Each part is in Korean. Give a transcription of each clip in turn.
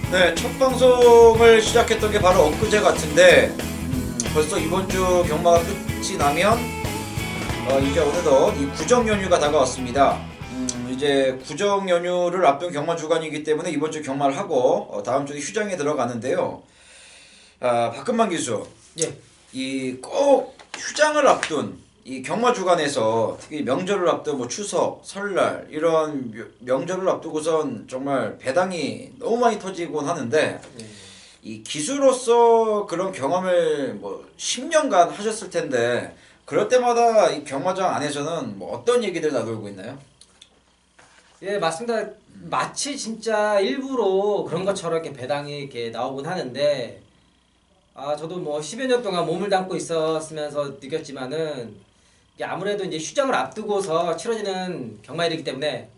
네, 첫 방송을 시작했던 게 바로 엊그제 같은데 벌써 이번 주 경마가 끝이 나면 이제 어느덧 이 구정 연휴가 다가왔습니다. 이제 구정 연휴를 앞둔 경마 주간이기 때문에 이번 주 경마를 하고 다음 주에 휴장에 들어가는데요. 박근만 기수, 예. 이 꼭 휴장을 앞둔 이 경마 주간에서 특히 명절을 앞둔 뭐 추석, 설날 이런 명절을 앞두고선 정말 배당이 너무 많이 터지곤 하는데 이 기수로서 그런 경험을 뭐 10년간 하셨을 텐데 그럴 때마다 이 경마장 안에서는 뭐 어떤 얘기들 나돌고 있나요? 예, 맞습니다. 마치 진짜 일부러 그런 것처럼 이렇게 배당이 이렇게 나오곤 하는데, 저도 뭐 10여 년 동안 몸을 담고 있었으면서 느꼈지만은, 이게 아무래도 이제 휴장을 앞두고서 치러지는 경마일이기 때문에,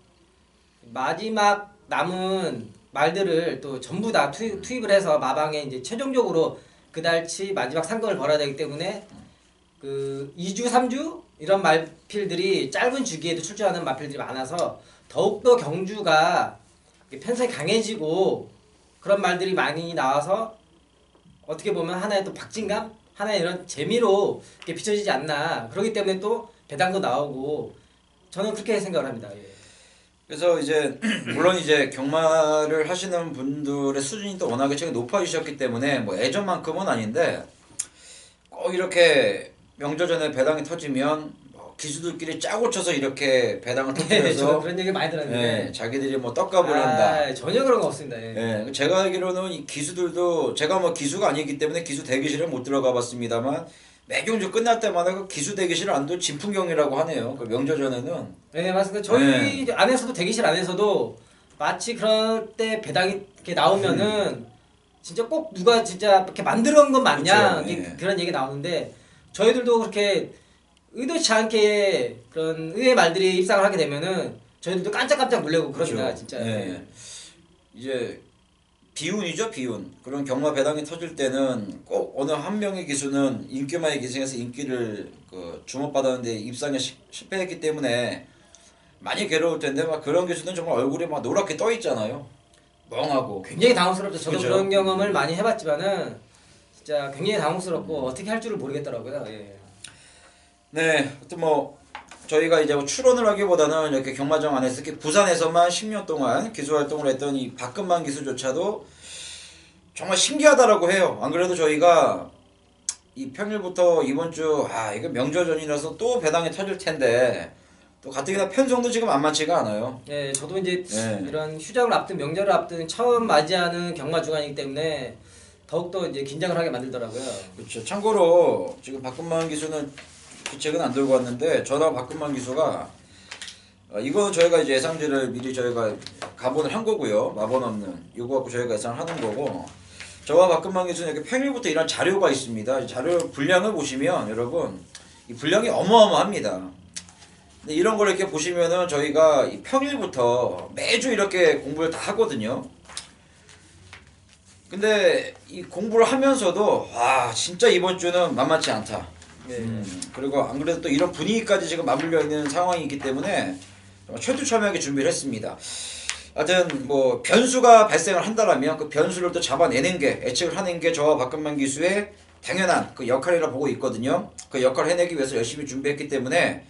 마지막 남은 말들을 또 전부 다 투입을 해서 마방에 이제 최종적으로 그달치 마지막 상금을 벌어야 되기 때문에, 그 2주, 3주 이런 말필들이 짧은 주기에도 출전하는 말필들이 많아서 더욱더 경주가 편성이 강해지고 그런 말들이 많이 나와서 어떻게 보면 하나의 또 박진감? 하나의 이런 재미로 이렇게 비춰지지 않나. 그렇기 때문에 또 배당도 나오고 저는 그렇게 생각을 합니다. 예. 그래서 이제 물론 이제 경마를 하시는 분들의 수준이 또 워낙에 최근 높아지셨기 때문에 뭐 예전만큼은 아닌데 꼭 이렇게 명절 전에 배당이 터지면 뭐 기수들끼리 짜고 쳐서 이렇게 배당을 저는 터뜨려서 그런 얘기 많이 들었는데 자기들이 뭐 떡값을 한다. 전혀 그런 거 없습니다. 예. 제가 알기로는 이 기수들도 제가 뭐 기수가 아니기 때문에 기수 대기실에 못 들어가 봤습니다만 매경주 끝날 때마다 그 기수 대기실 안도 진풍경이라고 하네요. 그 명절 전에는. 네, 맞습니다. 저희 안에서도 대기실 안에서도 마치 그럴 때 배당이 이렇게 나오면은 진짜 꼭 누가 진짜 이렇게 만들어 놓은 것 마냥 그쵸, 예. 그런 얘기 나오는데 저희들도 그렇게 의도치 않게 그런 의외의 말들이 입상을 하게 되면은 저희들도 깜짝깜짝 놀래고 그럽니다. 그렇죠. 진짜. 예. 이제 비운이죠, 비운. 그런 경마 배당이 터질 때는 꼭 어느 한 명의 기수는 인기마의 기승에서 인기를 주목받았는데 입상에 실패했기 때문에 많이 괴로울 텐데 막 그런 기수는 정말 얼굴이 막 노랗게 떠 있잖아요. 멍하고. 굉장히 당황스럽죠. 저도 그죠? 그런 경험을 많이 해봤지만은 진짜 굉장히 당황스럽고 어떻게 할 줄을 모르겠더라고요. 예. 네, 하여튼 뭐 저희가 이제 뭐 출원을 하기보다는 이렇게 경마장 안에서 특히 부산에서만 10년 동안 기수 활동을 했던 이 박근만 기수조차도 정말 신기하다라고 해요. 안 그래도 저희가 이 평일부터 이번 주 이거 명절 전이라서 또 배당이 터질 텐데 또 가뜩이나 편성도 지금 만만치가 않아요. 예, 저도 이제 예. 이런 휴장을 앞둔 명절을 앞둔 처음 맞이하는 경마 주간이기 때문에 더욱더 이제 긴장을 하게 만들더라고요. 그렇죠. 참고로 지금 박근만 기수는 책은 안 들고 왔는데 저랑 박근만 기수가 이거는 저희가 이제 예상지를 미리 저희가 가본을 한 거고요. 마번 없는 이거 갖고 저희가 예상을 하는 거고 저와 박근만 기수는 이렇게 평일부터 이런 자료가 있습니다. 이 자료 분량을 보시면 여러분 이 분량이 어마어마합니다. 근데 이런 걸 이렇게 보시면은 저희가 이 평일부터 매주 이렇게 공부를 다 하거든요. 근데 이 공부를 하면서도 진짜 이번 주는 만만치 않다. 네. 그리고 안 그래도 또 이런 분위기까지 지금 맞물려 있는 상황이기 때문에 철두철미하게 준비를 했습니다. 하여튼 뭐 변수가 발생을 한다라면 그 변수를 또 잡아내는 게 예측을 하는 게 저와 박근만 기수의 당연한 그 역할이라 보고 있거든요. 그 역할을 해내기 위해서 열심히 준비했기 때문에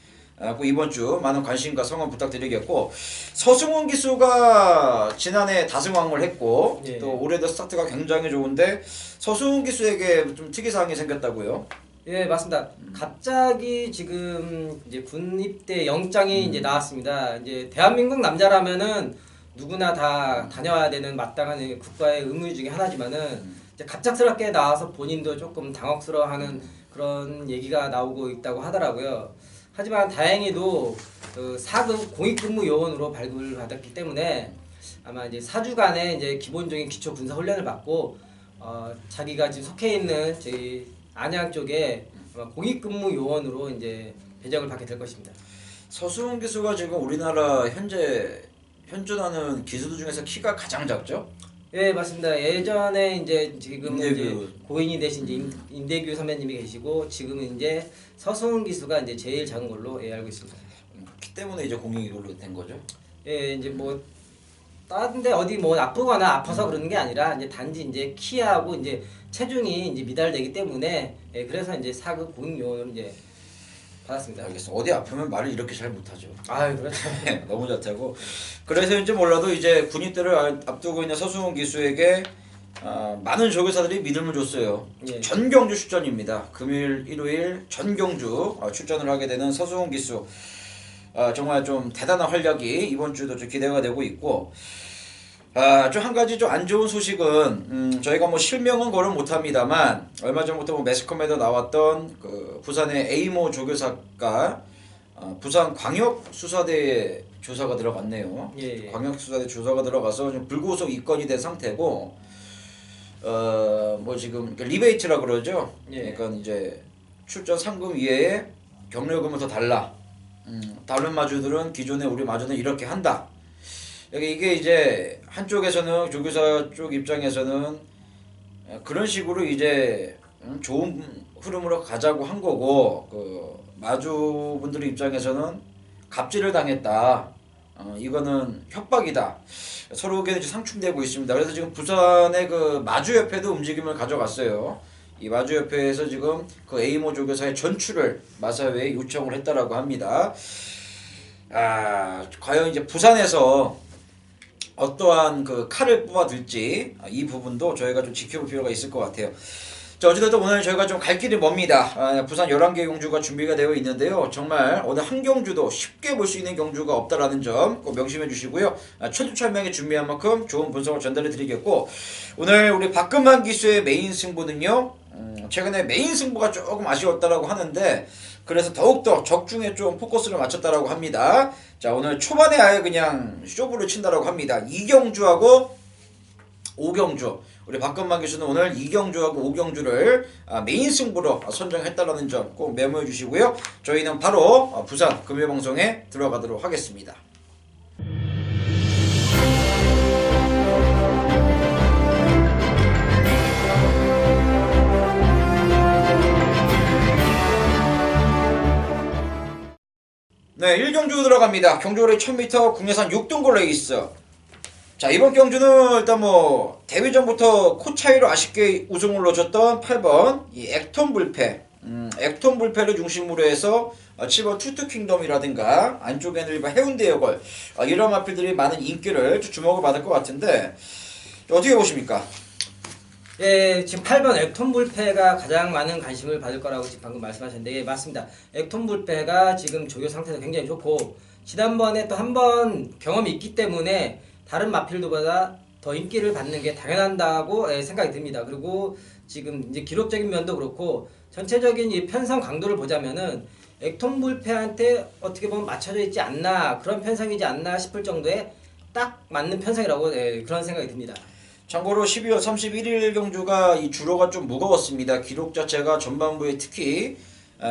이번 주 많은 관심과 성원 부탁드리겠고 서승훈 기수가 지난해 다승왕을 했고 예. 또 올해도 스타트가 굉장히 좋은데 서승훈 기수에게 좀 특이사항이 생겼다고요? 예, 맞습니다. 갑자기 지금 이제 군 입대 영장이 이제 나왔습니다. 이제 대한민국 남자라면은 누구나 다 다녀와야 되는 마땅한 국가의 의무 중에 하나지만은 이제 갑작스럽게 나와서 본인도 조금 당혹스러워하는 그런 얘기가 나오고 있다고 하더라고요. 하지만 다행히도 그 4급 공익근무 요원으로 발급을 받았기 때문에 아마 이제 4주간의 이제 기본적인 기초 군사 훈련을 받고 자기가 지금 속해 있는 저희 안양 쪽에 공익근무 요원으로 이제 배정을 받게 될 것입니다. 서승훈 기수가 지금 우리나라 현재 현존하는 기수들 중에서 키가 가장 작죠? 예, 맞습니다. 예전에 이제 지금 임대규. 이제 고인이 되신 이제 임대규 선배님이 계시고 지금은 이제 서승훈 기수가 이제 제일 작은 걸로 알고 있습니다. 키 때문에 이제 공익으로 된 거죠? 예, 이제 뭐 다른데 어디 뭐 아프거나 아파서 그러는 게 아니라 이제 단지 이제 키하고 이제 체중이 이제 미달되기 때문에 예, 그래서 이제 4급 공익요원을 이제 받았습니다. 알겠어. 어디 아프면 말을 이렇게 잘 못하죠. 아유 그렇죠. 너무 잘하고. 그래서인지 몰라도 이제 군입대를 앞두고 있는 서수훈 기수에게 많은 조교사들이 믿음을 줬어요. 예. 전경주 출전입니다. 금요일, 일요일 전경주 출전을 하게 되는 서수훈 기수. 정말 좀 대단한 활약이 이번 주도 좀 기대가 되고 있고. 좀 한 가지 좀 안 좋은 소식은 저희가 뭐 실명은 거론 못합니다만 얼마 전부터 뭐 매스컴에도 나왔던 그 부산의 에이모 조교사가 부산 광역수사대에 조사가 들어갔네요. 예. 광역수사대 조사가 들어가서 좀 불구속 입건이 된 상태고 뭐 지금 리베이트라 그러죠. 예. 그러니까 이제 출전 상금 이외에 경력금을 더 달라. 다른 마주들은 기존에 우리 마주는 이렇게 한다. 이게 이제 한쪽에서는 조교사 쪽 입장에서는 그런 식으로 이제 좋은 흐름으로 가자고 한 거고 그 마주분들 입장에서는 갑질을 당했다. 이거는 협박이다. 서로 의견이 상충되고 있습니다. 그래서 지금 부산의 그 마주협회도 움직임을 가져갔어요. 이 마주협회에서 지금 그 에이모 조교사의 전출을 마사회에 요청을 했다라고 합니다. 과연 이제 부산에서 어떠한 그 칼을 뽑아들지 이 부분도 저희가 좀 지켜볼 필요가 있을 것 같아요. 자, 어찌됐든 오늘 저희가 좀 갈 길이 멉니다. 부산 11개 경주가 준비가 되어 있는데요. 정말 오늘 한 경주도 쉽게 볼 수 있는 경주가 없다라는 점 꼭 명심해 주시고요. 철두철명에 준비한 만큼 좋은 분석을 전달해 드리겠고 오늘 우리 박금만 기수의 메인 승부는요. 최근에 메인 승부가 조금 아쉬웠다라고 하는데 그래서 더욱더 적중에 좀 포커스를 맞췄다라고 합니다. 자, 오늘 초반에 아예 그냥 쇼부를 친다라고 합니다. 2경주하고 5경주. 우리 박건만 교수는 오늘 2경주하고 5경주를 메인 승부로 선정했다라는 점 꼭 메모해 주시고요. 저희는 바로 부산 금요방송에 들어가도록 하겠습니다. 네, 1경주 들어갑니다. 경주거리 1000m 국내산 6등골 레이스. 자, 이번 경주는 일단 뭐 데뷔전부터 코 차이로 아쉽게 우승을 놓쳤던 8번 이 액톤 불패. 액톤 불패를 중심으로 해서 7번 투투킹덤이라든가 안쪽에는 일반 해운대 여걸 이런 마필들이 많은 인기를 주목을 받을 것 같은데 어떻게 보십니까? 예, 지금 8번 액톤 불패가 가장 많은 관심을 받을 거라고 지금 방금 말씀하셨는데 예, 맞습니다. 액톤 불패가 지금 조교 상태도 굉장히 좋고 지난번에 또 한 번 경험이 있기 때문에 다른 마필들보다 더 인기를 받는 게 당연한다고 예, 생각이 듭니다. 그리고 지금 이제 기록적인 면도 그렇고 전체적인 이 편성 강도를 보자면은 액톤 불패한테 어떻게 보면 맞춰져 있지 않나 그런 편성이지 않나 싶을 정도의 딱 맞는 편성이라고 예, 그런 생각이 듭니다. 참고로 12월 31일 경주가 이 주로가 좀 무거웠습니다. 기록 자체가 전반부에 특히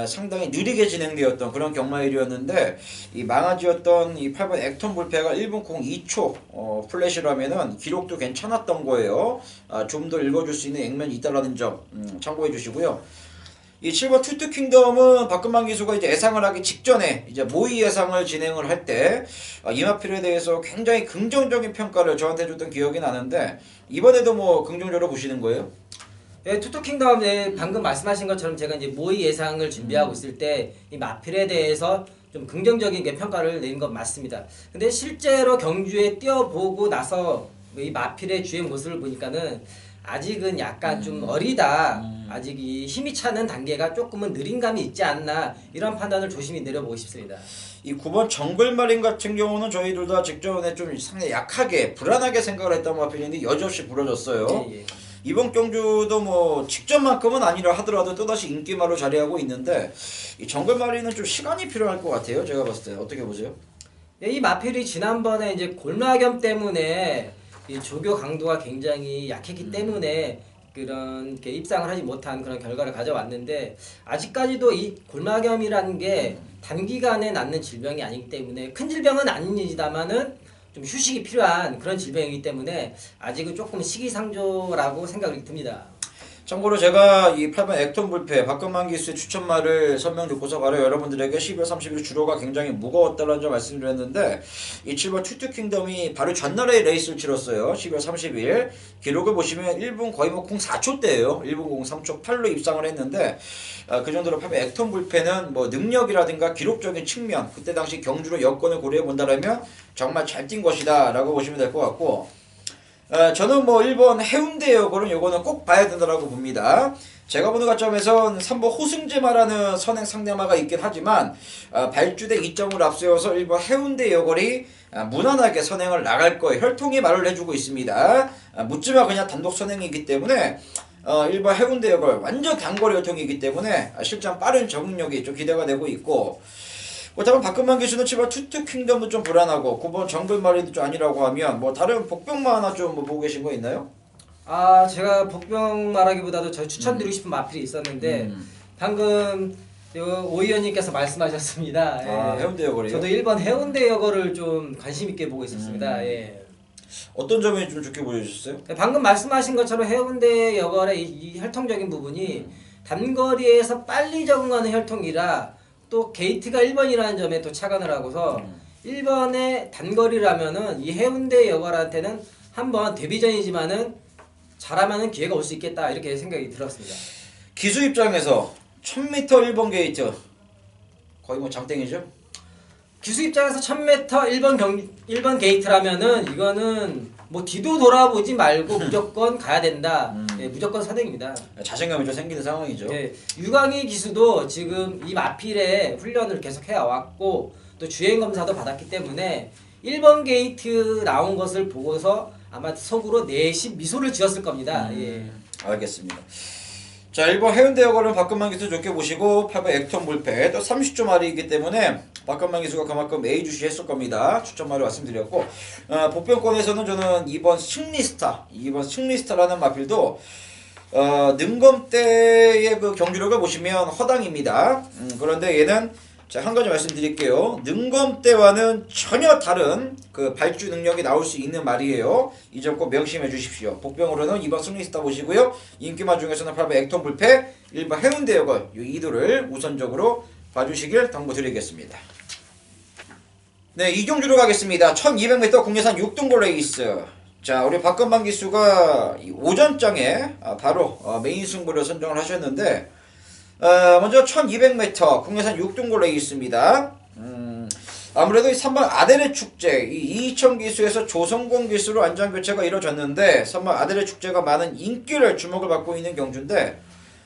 상당히 느리게 진행되었던 그런 경마일이었는데 이 망아지였던 이 8번 액톤 불패가 1분 02초 플래시라면은 기록도 괜찮았던 거예요. 좀 더 읽어줄 수 있는 액면이 있다라는 점 참고해 주시고요. 이 7번 투투킹덤은 박금만 기수가 이제 예상을 하기 직전에 이제 모의 예상을 진행을 할 때 이마필에 대해서 굉장히 긍정적인 평가를 저한테 줬던 기억이 나는데 이번에도 뭐 긍정적으로 보시는 거예요? 예, 투투킹덤 방금 말씀하신 것처럼 제가 이제 모의 예상을 준비하고 있을 때 이 마필에 대해서 좀 긍정적인 게 평가를 내린 건 맞습니다. 근데 실제로 경주에 뛰어보고 나서 이 마필의 주행 모습을 보니까는 아직은 약간 좀 어리다. 아직 이 힘이 차는 단계가 조금은 느린 감이 있지 않나 이런 판단을 조심히 내려보고 싶습니다. 이 9번 정글마린 같은 경우는 저희들 다 직전에 좀 상당히 약하게 불안하게 생각을 했던 마필인데 여지없이 부러졌어요. 예. 이번 경주도 뭐 직전만큼은 아니라 하더라도 또다시 인기마로 자리하고 있는데 이 정글마리는 좀 시간이 필요할 것 같아요. 제가 봤을 때 어떻게 보세요? 예, 이 마필이 지난번에 이제 골마겸 때문에 이 조교 강도가 굉장히 약했기 때문에 그런 게 입상을 하지 못한 그런 결과를 가져왔는데 아직까지도 이 골마겸이라는 게 단기간에 낫는 질병이 아니기 때문에 큰 질병은 아닙니다만은 좀 휴식이 필요한 그런 질병이기 때문에 아직은 조금 시기상조라고 생각이 듭니다. 참고로 제가 이 8번 액톤 불패 박근만 기수의 추천말을 설명 듣고서 바로 여러분들에게 12월 30일 주로가 굉장히 무거웠다는 점 말씀드렸는데 이 7번 투투킹덤이 바로 전날에 레이스를 치렀어요. 12월 30일 기록을 보시면 1분 거의 뭐 04초대예요. 1분 03초 8로 입상을 했는데 그 정도로 8번 액톤 불패는 뭐 능력이라든가 기록적인 측면 그때 당시 경주로 여건을 고려해 본다라면 정말 잘 뛴 것이다 라고 보시면 될 것 같고 저는 뭐 1번 해운대 여고는 요거는 꼭 봐야 된다라고 봅니다. 제가 보는 관점에선 3번 호승제마라는 선행 상대마가 있긴 하지만 발주대 2점을 앞세워서 1번 해운대 여걸이 무난하게 선행을 나갈 거예요. 혈통이 말을 해주고 있습니다. 묻지마 그냥 단독 선행이기 때문에 1번 해운대 여걸 완전 단거리 혈통이기 때문에 실전 빠른 적응력이 좀 기대가 되고 있고 그렇다면 박근만 기수는 7번 투투킹덤도 좀 불안하고 9번 정글마리도 좀 아니라고 하면 뭐 다른 복병마 하나 좀 뭐 보고 계신 거 있나요? 제가 복병 말하기보다도 저 추천드리고 싶은 마필이 있었는데 방금 오 의원님께서 말씀하셨습니다. 예. 해운대 여걸이요? 저도 1번 해운대 여거를 좀 관심 있게 보고 있었습니다. 예. 어떤 점이 좀 좋게 보여주셨어요? 방금 말씀하신 것처럼 해운대 여걸의 이 혈통적인 부분이 단거리에서 빨리 적응하는 혈통이라 또 게이트가 1번이라는 점에 또 착안을 하고서 1번의 단거리라면은 이 해운대 여걸한테는 한번 데뷔전이지만은 잘하면은 기회가 올 수 있겠다 이렇게 생각이 들었습니다. 기수 입장에서 1000m 1번 게이트 거의 뭐 장땡이죠? 기수 입장에서 1000m 1번 게이트라면은 이거는 뭐 뒤도 돌아보지 말고 무조건 가야 된다. 예, 무조건 선행입니다. 자신감이 좀 생기는 상황이죠. 예, 유광희 기수도 지금 이 마필의 훈련을 계속 해왔고 또 주행 검사도 받았기 때문에 1번 게이트 나온 것을 보고서 아마 속으로 내심 미소를 지었을 겁니다. 예. 알겠습니다. 자 1번 해운대 여걸은 박근만 기수 좋게 보시고 8번 액톤 불패 또 30조 마리이기 때문에 박근만 기수가 그만큼 예의주시 했을 겁니다. 추천 마리 말씀드렸고 복병권에서는 저는 2번 승리스타라는 마필도 능검대의 그 경주력을 보시면 허당입니다. 그런데 얘는 자, 한 가지 말씀드릴게요. 능검대와는 전혀 다른 그 발주 능력이 나올 수 있는 말이에요. 이 점 꼭 명심해 주십시오. 복병으로는 2번 승리스타 보시고요. 인기마 중에서는 8번 액톤 불패, 1번 해운대 여걸 이 이도를 우선적으로 봐주시길 당부드리겠습니다. 네, 이경주로 가겠습니다. 1200m 국내산 6등골 레이스. 자, 우리 박근만 기수가 오전장에 바로 메인 승부를 선정을 하셨는데 먼저 1200m 국내산 6등골 레이스입니다. 아무래도 이 3번 아데레 축제, 이 이천 기수에서 조성공 기수로 안장 교체가 이루어졌는데 3번 아데레 축제가 많은 인기를 주목을 받고 있는 경주인데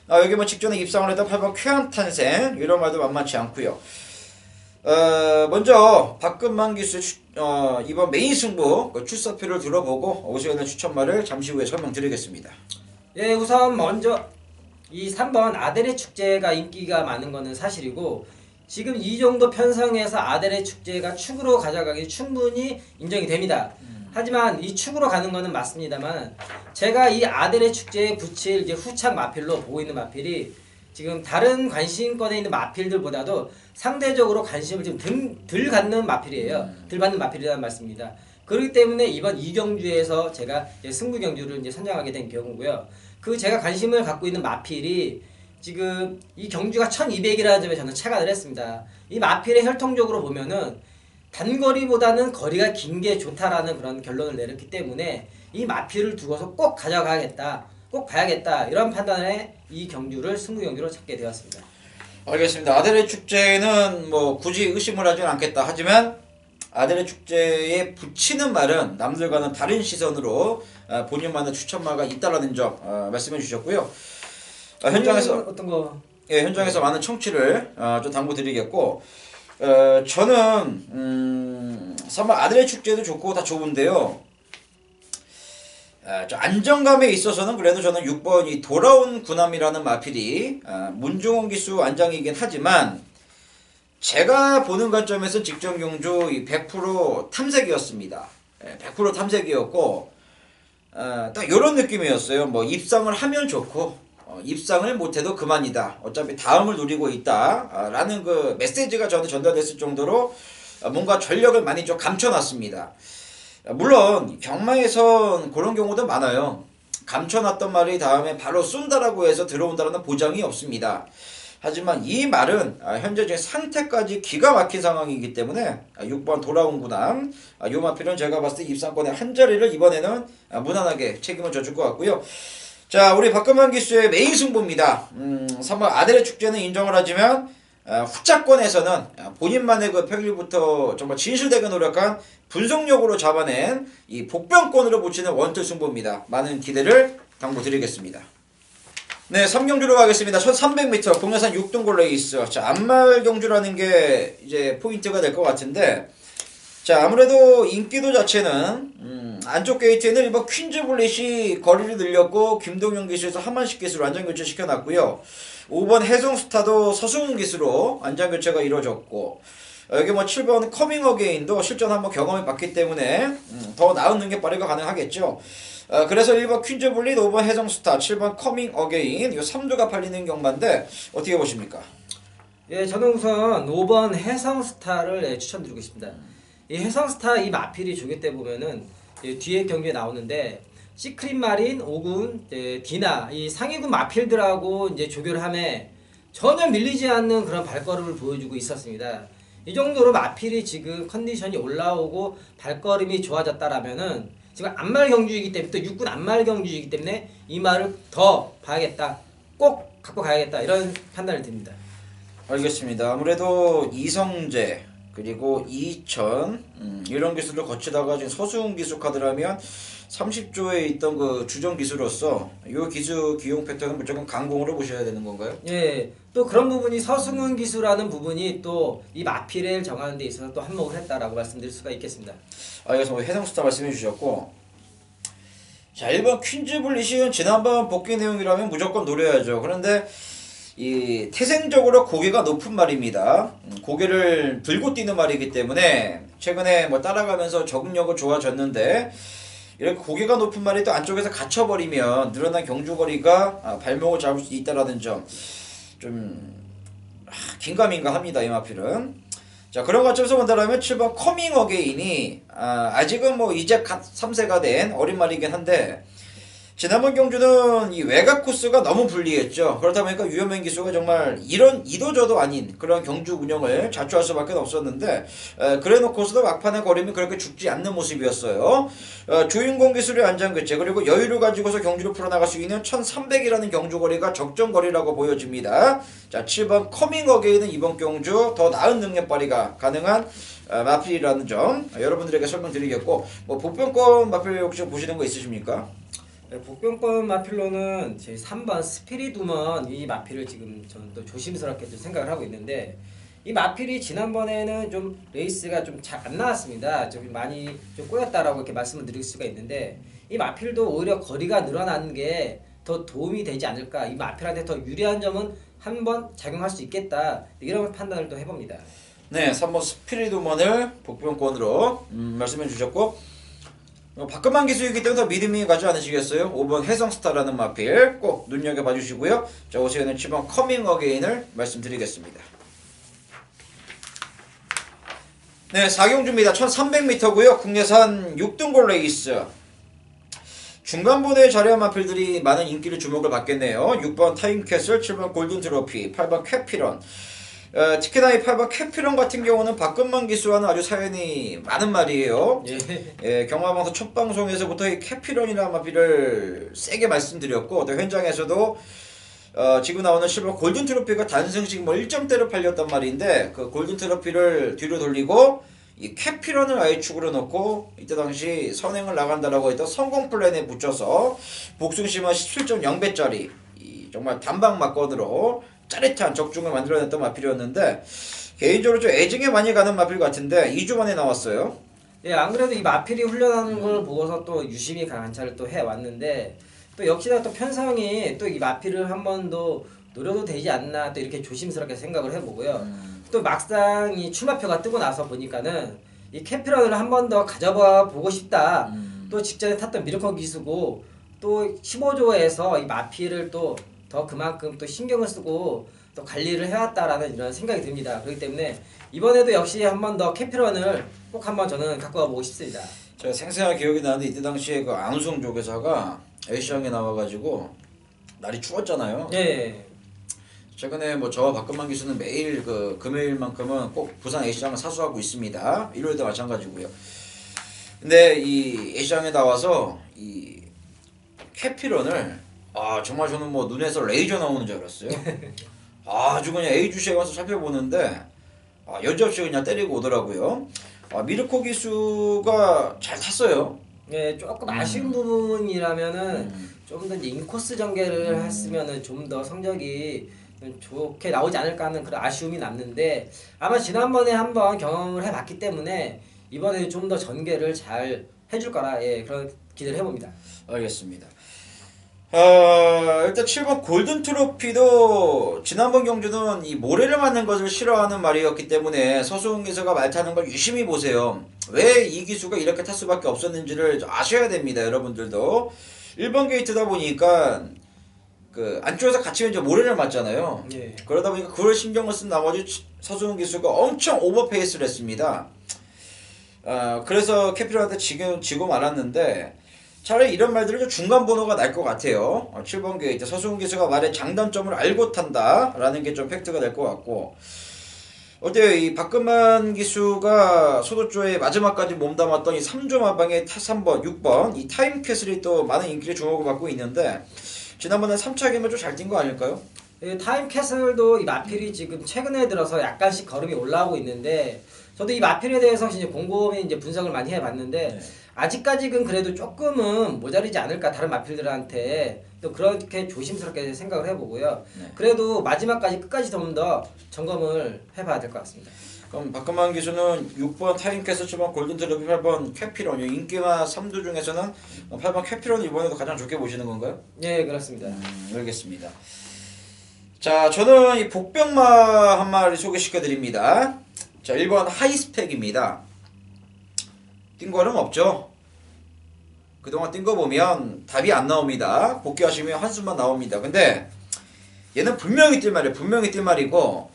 여기 뭐 직전에 입상을 했던 8번 쾌한 탄생 이런 말도 만만치 않고요. 먼저 박근만 기수 이번 메인 승부 출사표를 들어보고 오시는 추천말을 잠시 후에 설명드리겠습니다. 예, 우선 먼저 이 3번 아데레 축제가 인기가 많은 거는 사실이고 지금 이 정도 편성에서 아데레 축제가 축으로 가져가기 충분히 인정이 됩니다. 하지만 이 축으로 가는 거는 맞습니다만 제가 이 아데레 축제에 붙일 이제 후착 마필로 보고 있는 마필이 지금 다른 관심권에 있는 마필들보다도 상대적으로 관심을 좀 덜 갖는 마필이에요. 덜 받는 마필이라는 말씀입니다. 그렇기 때문에 이번 이경주에서 제가 승부 경주를 이제 선정하게 된 경우고요. 그 제가 관심을 갖고 있는 마필이 지금 이 경주가 1200이라는 점에 저는 착안을 했습니다. 이 마필의 혈통적으로 보면은 단거리보다는 거리가 긴 게 좋다라는 그런 결론을 내렸기 때문에 이 마필을 두고서 꼭 가져가겠다, 꼭 봐야겠다 이런 판단에 이 경주를 승부 경주로 찾게 되었습니다. 알겠습니다. 아데레 축제는 뭐 굳이 의심을 하지는 않겠다. 하지만 아데레 축제에 붙이는 말은 남들과는 다른 시선으로 본인만의 추천마가 있다라는 점 말씀해 주셨고요. 현장에서 어떤 거? 예, 현장에서 많은 청취를 좀 당부드리겠고 저는 3번 아데레 축제도 좋고 다 좋은데요. 저 안정감에 있어서는 그래도 저는 6번 이 돌아온 구남이라는 마필이 문종원 기수 안장이긴 하지만 제가 보는 관점에서 직전 경주 100% 탐색이었습니다. 100% 탐색이었고 딱 이런 느낌이었어요. 뭐 입상을 하면 좋고 입상을 못해도 그만이다. 어차피 다음을 노리고 있다. 라는 그 메시지가 저한테 전달됐을 정도로 뭔가 전력을 많이 좀 감춰놨습니다. 물론 경마에선 그런 경우도 많아요. 감춰놨던 말이 다음에 바로 쏜다라고 해서 들어온다는 보장이 없습니다. 하지만 이 말은 현재 제 상태까지 기가 막힌 상황이기 때문에 6번 돌아온 구남 요 마필은 제가 봤을 때 입상권의 한 자리를 이번에는 무난하게 책임을 져줄 것 같고요. 자, 우리 박금만 기수의 메인 승부입니다. 3번 아델의 축제는 인정을 하지만 후차권에서는 본인만의 그 평일부터 정말 진실되게 노력한 분석력으로 잡아낸 이 복병권으로 붙이는 원투 승부입니다. 많은 기대를 당부드리겠습니다. 네, 3경주로 가겠습니다. 1300m 국내산 6등골 레이스. 자, 안말 경주라는 게 이제 포인트가 될 것 같은데, 자, 아무래도 인기도 자체는 안쪽 게이트에는 1번 퀸즈블릿이 거리를 늘렸고 김동현 기수에서 한만식 기수로 안전교체 시켜놨고요. 5번 해성스타도 서승훈 기수로 안전교체가 이루어졌고, 여기 뭐 7번 커밍 어게인도 실전 한번 경험해 봤기 때문에 더 나은 능력 발휘가 가능하겠죠. 그래서 1번 퀸즈블릿, 5번 해성스타, 7번 커밍 어게인 이 3두가 팔리는 경마인데 어떻게 보십니까? 예, 저는 우선 5번 해성스타를 추천드리고 싶습니다. 이 해성스타 이 마필이 조개 때 보면은 뒤에 경기에 나오는데 시크릿 마린, 오군, 디나 이 상위군 마필들하고 이제 조교를 하며 전혀 밀리지 않는 그런 발걸음을 보여주고 있었습니다. 이 정도로 마필이 지금 컨디션이 올라오고 발걸음이 좋아졌다라면은 지금 안말 경주이기 때문에 또 육군 안말 경주이기 때문에 이 말을 더 봐야겠다, 꼭 갖고 가야겠다 이런 판단을 듭니다. 알겠습니다. 아무래도 이성재 그리고 이천 이런 기술을 거치다가 지금 서수훈 기수 카드라면 30조에 있던 그 주전 기수로서 이 기수 기용 패턴은 무조건 강공으로 보셔야 되는 건가요? 예, 또 그런 부분이 서승훈 기수라는 부분이 또 이 마필을 정하는 데 있어서 또 한몫을 했다라고 말씀드릴 수가 있겠습니다. 그래서 해성스타 말씀해 주셨고, 자 1번 퀸즈블릿은 지난번 복귀 내용이라면 무조건 노려야죠. 그런데 이 태생적으로 고개가 높은 말입니다. 고개를 들고 뛰는 말이기 때문에 최근에 뭐 따라가면서 적응력은 좋아졌는데 이렇게 고개가 높은 말이 또 안쪽에서 갇혀버리면 늘어난 경주거리가 발목을 잡을 수 있다라는 점 좀 긴가민가 합니다. 이 마필은. 자, 그런 관점에서 본다면 7번 커밍 어게인이 아직은 뭐 이제 갓 3세가 된 어린 말이긴 한데 지난번 경주는 이 외곽 코스가 너무 불리했죠. 그렇다 보니까 유효맨 기수가 정말 이런 이도저도 아닌 그런 경주 운영을 자초할 수밖에 없었는데 그래놓고서도 막판에 거리면 그렇게 죽지 않는 모습이었어요. 주인공 기술의 안전교체 그리고 여유를 가지고서 경주를 풀어나갈 수 있는 1300이라는 경주거리가 적정거리라고 보여집니다. 자, 7번 커밍 어게인은 이번 경주 더 나은 능력 발휘가 가능한 마필이라는 점 여러분들에게 설명드리겠고, 뭐 복병권 마필 혹시 보시는 거 있으십니까? 복병권 마필로는 제 3번 스피리두먼 이 마필을 지금 저는 또 조심스럽게 좀 생각을 하고 있는데, 이 마필이 지난번에는 좀 레이스가 좀 잘 안 나왔습니다. 좀 많이 좀 꼬였다라고 이렇게 말씀을 드릴 수가 있는데, 이 마필도 오히려 거리가 늘어나는 게 더 도움이 되지 않을까, 이 마필한테 더 유리한 점은 한번 작용할 수 있겠다 이런 판단을 또 해봅니다. 네, 3번 스피리두먼을 복병권으로 말씀해 주셨고, 박금만 기수이기 때문에 더 믿음이 가지 않으시겠어요? 5번 해성스타라는 마필 꼭 눈여겨봐 주시고요. 자, 오세훈은 7번 커밍 어게인을 말씀드리겠습니다. 네, 4경주입니다. 1300m고요. 국내산 6등골 레이스. 중간부대에 자리한 마필들이 많은 인기를 주목을 받겠네요. 6번 타임캐슬, 7번 골든 트로피, 8번 캐피런. 특히나 이 8번 캐피런 같은 경우는 박금만 기수와는 아주 사연이 많은 말이에요. 경마방송 첫 방송에서부터 이 캐피런이라는 마필을 세게 말씀드렸고, 또 현장에서도 지금 나오는 7번 골든 트로피가 단승식 뭐 1점대로 팔렸단 말인데, 그 골든 트로피를 뒤로 돌리고 이 캐피런을 아예 축으로 넣고 이때 당시 선행을 나간다라고 했던 성공 플랜에 붙여서 복숭심은 17.0배짜리 정말 단방 막건으로 짜릿한 적중을 만들어냈던 마필이었는데, 개인적으로 좀 애증에 많이 가는 마필 같은데 2주 만에 나왔어요. 예, 안 그래도 이 마필이 훈련하는 걸 보고서 또 유심히 관찰을 또 해왔는데, 또 역시나 또 편성이 또 이 마필을 한 번 더 노려도 되지 않나 또 이렇게 조심스럽게 생각을 해보고요. 또 막상 이 출마표가 뜨고 나서 보니까는 이 캐피런을 한 번 더 가져봐 보고 싶다. 또 직전에 탔던 미르커 기수고 또 15조에서 이 마필을 또 더 그만큼 또 신경을 쓰고 또 관리를 해왔다라는 이런 생각이 듭니다. 그렇기 때문에 이번에도 역시 한 번 더 캐피런을 꼭 한번 저는 갖고 가보고 싶습니다. 제가 생생한 기억이 나는데 이때 당시에 그 안우성 조교사가 A시장에 나와가지고 날이 추웠잖아요. 예. 최근에 뭐 저와 박근만 기수는 매일 그 금요일만큼은 꼭 부산 A시장을 사수하고 있습니다. 일요일도 마찬가지고요. 근데 이 A시장에 나와서 이 캐피런을 정말 저는 뭐 눈에서 레이저 나오는 줄 알았어요. 아주 그냥 A 주시에 가서 살펴보는데 여지없이 그냥 때리고 오더라고요. 미르코 기수가 잘 탔어요. 예, 조금 아쉬운 부분이라면은 좀 더 인코스 전개를 했으면은 좀 더 성적이 좀 좋게 나오지 않을까 하는 그런 아쉬움이 남는데 아마 지난번에 한번 경험을 해봤기 때문에 이번에 좀 더 전개를 잘 해줄 거라 그런 기대를 해봅니다. 알겠습니다. 일단 7번 골든 트로피도 지난번 경주는 이 모래를 맞는 것을 싫어하는 말이었기 때문에 서수훈 기수가 말 타는 걸 유심히 보세요. 왜 이 기수가 이렇게 탈 수밖에 없었는지를 아셔야 됩니다. 여러분들도 1번 게이트다 보니까 그 안쪽에서 같이 이제 모래를 맞잖아요. 예. 그러다 보니까 그걸 신경을 쓴 나머지 서수훈 기수가 엄청 오버페이스를 했습니다. 그래서 캐피런한테 지고 말았는데 차라리 이런 말들은 좀 중간 번호가 날 것 같아요. 7번 게이트 서수훈 기수가 말의 장단점을 알고 탄다 라는 게 좀 팩트가 될 것 같고, 어때요? 이 박근만 기수가 소도조의 마지막까지 몸담았던 이 3조 마방의 3번, 6번 이 타임캐슬이 또 많은 인기를 주목을 받고 있는데 지난번에 3차 기면 좀 잘 뛴 거 아닐까요? 타임캐슬도 이 마필이 지금 최근에 들어서 약간씩 걸음이 올라오고 있는데 저도 이 마필에 대해서 이제 곰곰이 이제 분석을 많이 해봤는데 네. 아직까지는 그래도 조금은 모자르지 않을까 다른 마필들한테 또 그렇게 조심스럽게 생각을 해보고요. 네. 그래도 마지막까지 끝까지 좀 더 점검을 해봐야 될 것 같습니다. 그럼 박근만 기수는 6번 타임캐슬, 7번 골든트로피, 8번 캐피런 인기마 3두 중에서는 8번 캐피런을 이번에도 가장 좋게 보시는 건가요? 예, 그렇습니다. 알겠습니다. 자, 저는 이 복병마 한 마리 소개시켜 드립니다. 자, 1번 하이스펙입니다. 뛴 거는 없죠. 그동안 뛴 거 보면 답이 안 나옵니다. 복귀하시면 한숨만 나옵니다. 근데 얘는 분명히 뛸 말이에요. 분명히 뛸 말이고,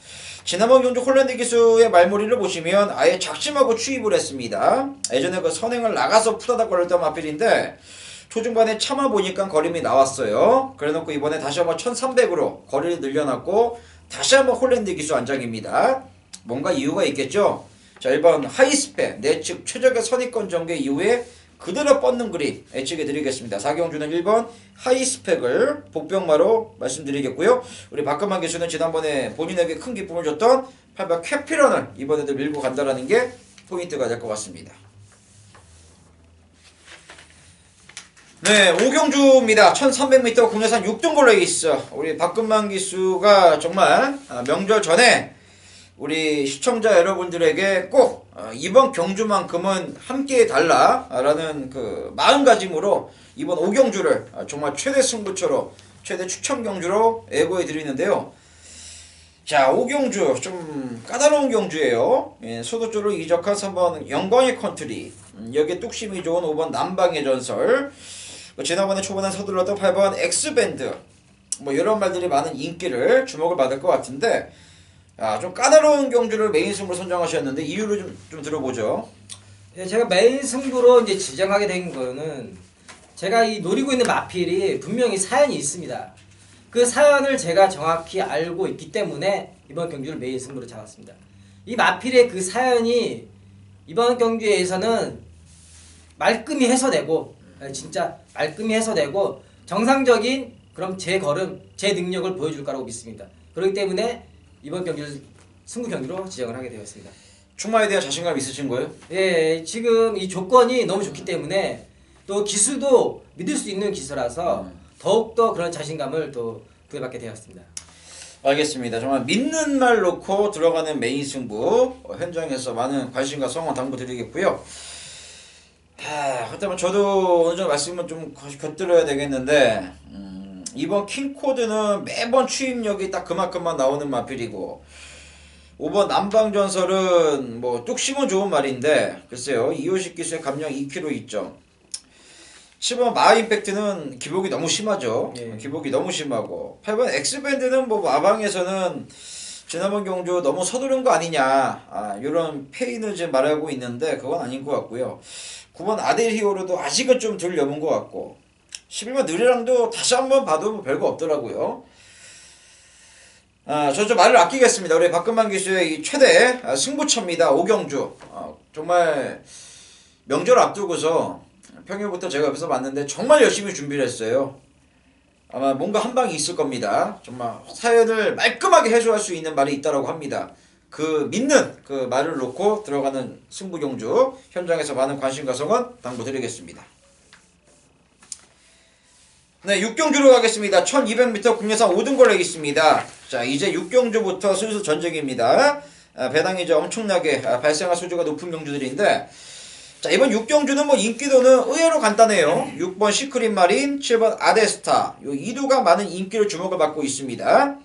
지난번 경주 홀랜드 기수의 말머리를 보시면 아예 작심하고 추입을 했습니다. 예전에 그 선행을 나가서 푸다닥 걸렸던 마필인데 초중반에 참아보니까 거림이 나왔어요. 그래놓고 이번에 다시 한번 1300으로 거리를 늘려놨고 다시 한번 홀랜드 기수 안장입니다. 뭔가 이유가 있겠죠. 자, 1번 하이스펙 내측 최적의 선입권 전개 이후에 그대로 뻗는 그림 예측해 드리겠습니다. 4경주는 1번 하이스펙을 복병마로 말씀드리겠고요. 우리 박근만 기수는 지난번에 본인에게 큰 기쁨을 줬던 8번 캐피런을 이번에도 밀고 간다라는 게 포인트가 될 것 같습니다. 네, 5경주입니다. 1300m 국내산 6등 레이스. 우리 박근만 기수가 정말 명절 전에 우리 시청자 여러분들에게 꼭 이번 경주만큼은 함께 해달라라는 그 마음가짐으로 이번 5경주를 정말 최대 승부처로 최대 추천 경주로 예고해 드리는데요. 자, 5경주 좀 까다로운 경주예요. 소도주로 이적한 3번 영광의 컨트리, 여기에 뚝심이 좋은 5번 남방의 전설, 지난번에 초반에 서둘렀던 8번 엑스밴드, 뭐 이런 말들이 많은 인기를 주목을 받을 것 같은데 좀 까다로운 경주를 메인 승부로 선정하셨는데 이유를 좀 들어보죠. 예, 제가 메인 승부로 이제 지정하게 된 거는 제가 이 노리고 있는 마필이 분명히 사연이 있습니다. 그 사연을 제가 정확히 알고 있기 때문에 이번 경주를 메인 승부로 잡았습니다. 이 마필의 그 사연이 이번 경주에서는 말끔히 해소되고 진짜 말끔히 해소되고 정상적인 그럼 제 걸음, 제 능력을 보여줄 거라고 믿습니다. 그렇기 때문에 이번 경기를 승부 경기로 지정을 하게 되었습니다. 충마에 대한 자신감 있으신 거예요? 예, 지금 이 조건이 너무 좋기 때문에 또 기수도 믿을 수 있는 기수라서 더욱더 그런 자신감을 또 부여받게 되었습니다. 알겠습니다. 정말 믿는 말 놓고 들어가는 메인 승부 현장에서 많은 관심과 성원 당부드리겠고요. 그렇다면 저도 어느 정도 말씀을 좀 곁들여야 되겠는데 이번 킹코드는 매번 추입력이 딱 그만큼만 나오는 마필이고 5번 남방전설은 뭐 뚝심은 좋은 말인데 글쎄요 이호식 기수의 감량 2kg 있죠. 10번 마임팩트는 기복이 너무 심하죠. 예. 기복이 너무 심하고 8번 엑스밴드는 뭐 마방에서는 지난번 경주 너무 서두른 거 아니냐 이런 페인을 지금 말하고 있는데 그건 아닌 것 같고요. 9번 아델 히어로도 아직은 좀 덜 넘은 것 같고 11번 느리랑도 다시 한번 봐도 뭐 별거 없더라고요. 저 좀 말을 아끼겠습니다. 우리 박근만 기수의 이 최대 승부처입니다. 오경주. 정말 명절 앞두고서 평일부터 제가 옆에서 봤는데 정말 열심히 준비를 했어요. 아마 뭔가 한 방이 있을 겁니다. 정말 사연을 말끔하게 해소할 수 있는 말이 있다라고 합니다. 그 믿는 그 말을 놓고 들어가는 승부경주 현장에서 많은 관심과 성원 당부드리겠습니다. 네, 6경주로 가겠습니다. 1200m 국내산 5등걸 레이스입니다. 자, 이제 6경주부터 슬슬 전쟁입니다. 배당이 이제 엄청나게 발생할 소지가 높은 경주들인데, 자, 이번 6경주는 뭐 인기도는 의외로 간단해요. 6번 시크릿 마린, 7번 아데스타. 요 2두가 많은 인기를 주목을 받고 있습니다.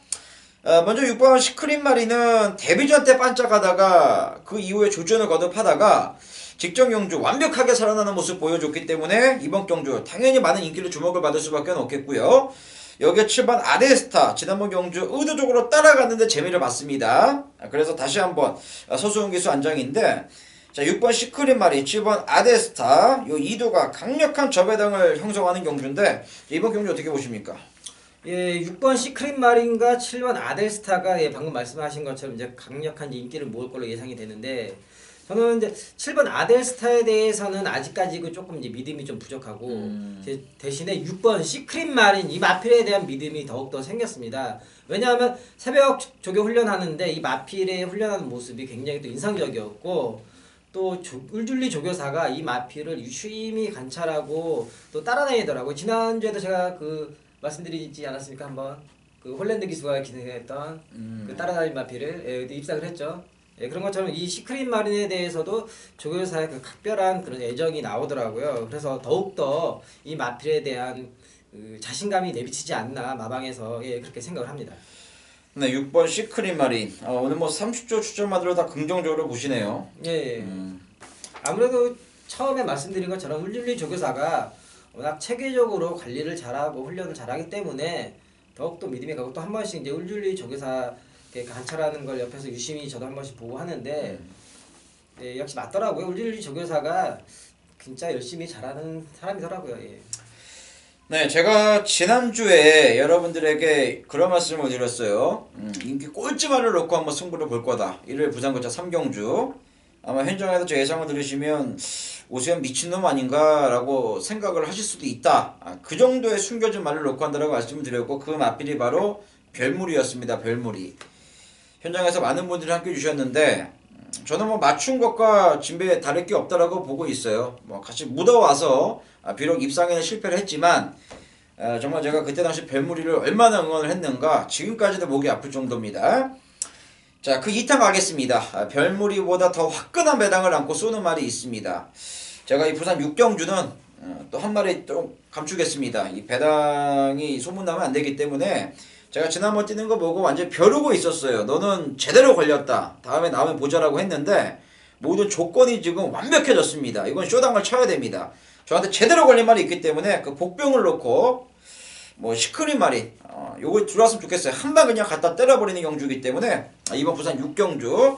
먼저 6번 시크릿 마린은 데뷔전 때 반짝하다가 그 이후에 조전을 거듭하다가 직전 경주 완벽하게 살아나는 모습 보여줬기 때문에 이번 경주 당연히 많은 인기를 주목을 받을 수밖에 없겠고요. 여기에 7번 아데스타 지난번 경주 의도적으로 따라갔는데 재미를 봤습니다. 그래서 다시 한번 서수훈 기수 안장인데, 자, 6번 시크릿 마린, 7번 아데스타 요 2두가 강력한 저배당을 형성하는 경주인데 이번 경주 어떻게 보십니까? 예, 6번 시크릿 마린과 7번 아델스타가 예, 방금 말씀하신 것처럼 이제 강력한 인기를 모을 걸로 예상이 되는데, 저는 이제 7번 아델스타에 대해서는 아직까지 조금 이제 믿음이 좀 부족하고 대신에 6번 시크릿 마린 이 마필에 대한 믿음이 더욱더 생겼습니다. 왜냐하면 새벽 조교 훈련하는데 이 마필의 훈련하는 모습이 굉장히 또 인상적이었고, 또 울줄리 조교사가 이 마필을 유심히 관찰하고 또 따라다니더라고요. 지난주에도 제가 말씀드리지 않았습니까? 한번 그 홀랜드 기수가 기능했던 그 따라다니는 마필을 입상을 했죠. 예, 그런 것처럼 이 시크릿 마린에 대해서도 조교사의 그 각별한 그런 애정이 나오더라고요. 그래서 더욱더 이 마필에 대한 자신감이 내비치지 않나 마방에서 예, 그렇게 생각을 합니다. 네, 6번 시크릿 마린. 오늘 뭐 30조 추천마들로 다 긍정적으로 보시네요. 예. 아무래도 처음에 말씀드린 것처럼 울줄리 조교사가 워낙 체계적으로 관리를 잘하고 훈련을 잘하기 때문에 더욱더 믿음이 가고, 또 한 번씩 이제 울줄리 조교사 관찰하는 걸 옆에서 유심히 저도 한 번씩 보고 하는데 예, 역시 맞더라고요. 울줄리 조교사가 진짜 열심히 잘하는 사람이더라고요. 예. 네, 제가 지난주에 여러분들에게 그런 말씀을 드렸어요. 인기 꼴찌만을 놓고 한번 승부를 볼 거다. 1회 부산거차 3경주. 아마 현장에서 제 예상을 들으시면 오수연 미친놈 아닌가라고 생각을 하실 수도 있다. 그 정도의 숨겨진 말을 놓고 한다라고 말씀을 드렸고, 그 마필이 바로 별무리였습니다. 별무리. 현장에서 많은 분들이 함께 주셨는데, 저는 뭐 맞춘 것과 진배에 다를 게 없다라고 보고 있어요. 뭐 같이 묻어와서 비록 입상에는 실패를 했지만 정말 제가 그때 당시 별무리를 얼마나 응원을 했는가 지금까지도 목이 아플 정도입니다. 자, 그 2탄 가겠습니다. 별무리보다 더 화끈한 배당을 안고 쏘는 말이 있습니다. 제가 이 부산 6경주는 또 한 마리 좀 감추겠습니다. 이 배당이 소문나면 안 되기 때문에 제가 지난번 뛰는 거 보고 완전히 벼르고 있었어요. 너는 제대로 걸렸다. 다음에 나오면 보자라고 했는데 모든 조건이 지금 완벽해졌습니다. 이건 쇼당을 쳐야 됩니다. 저한테 제대로 걸린 말이 있기 때문에 그 복병을 놓고 뭐 시크릿 말이 요거 들어왔으면 좋겠어요. 한 방 그냥 갖다 때려버리는 경주이기 때문에 이번 부산 6경주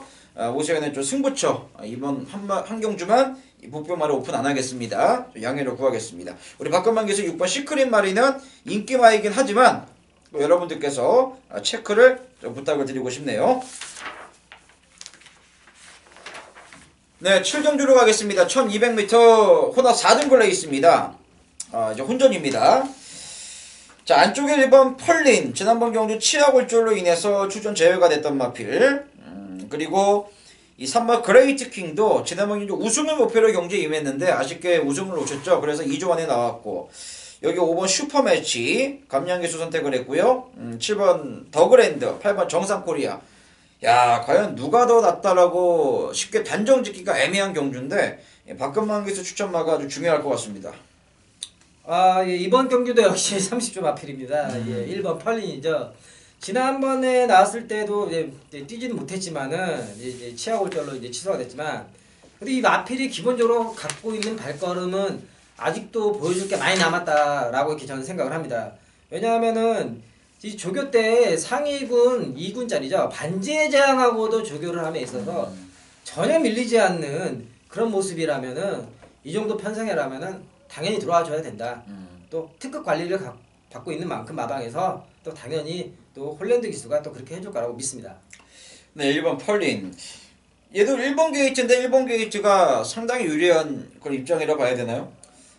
오시연의 좀 승부처 이번 한 경주만 복병 말을 오픈 안 하겠습니다. 양해를 구하겠습니다. 우리 박건만 기수 6번 시크릿 마리는 인기마이긴 하지만 여러분들께서 체크를 좀 부탁을 드리고 싶네요. 네, 7경주로 가겠습니다. 1200m 호나 4등걸 레이스입니다. 이제 혼전입니다. 자, 안쪽에 1번 펄린, 지난번 경주 치아골절로 인해서 출전 제외가 됐던 마필, 그리고 이 3번 그레이트 킹도 지난번 경주 우승을 목표로 경기에 임했는데 아쉽게 우승을 놓쳤죠. 그래서 2조 안에 나왔고, 여기 5번 슈퍼매치 감량기수 선택을 했고요. 7번 더그랜드, 8번 정상코리아. 야, 과연 누가 더 낫다라고 쉽게 단정 짓기가 애매한 경주인데 박근만 기수 추천마가 아주 중요할 것 같습니다. 예, 이번 경기도 역시 30조 마필입니다. 예, 1번 펄린이죠. 지난번에 나왔을 때도 이제 뛰지는 못했지만은 이제 치아골절로 이제 취소가 됐지만, 근데 이 마필이 기본적으로 갖고 있는 발걸음은 아직도 보여줄 게 많이 남았다라고 이렇게 저는 생각을 합니다. 왜냐하면은 이 조교 때 상위군 2군짜리죠. 반제장하고도 조교를 함에 있어서 전혀 밀리지 않는 그런 모습이라면은 이 정도 편성이라면은 당연히 들어와 줘야 된다. 또 특급 관리를 받고 있는 만큼 마방에서 또 당연히 또 홀랜드 기수가 또 그렇게 해줄 거라고 믿습니다. 네, 1번 펄린. 얘도 일본 게이트인데 일본 게이트가 상당히 유리한 그런 입장이라 봐야 되나요?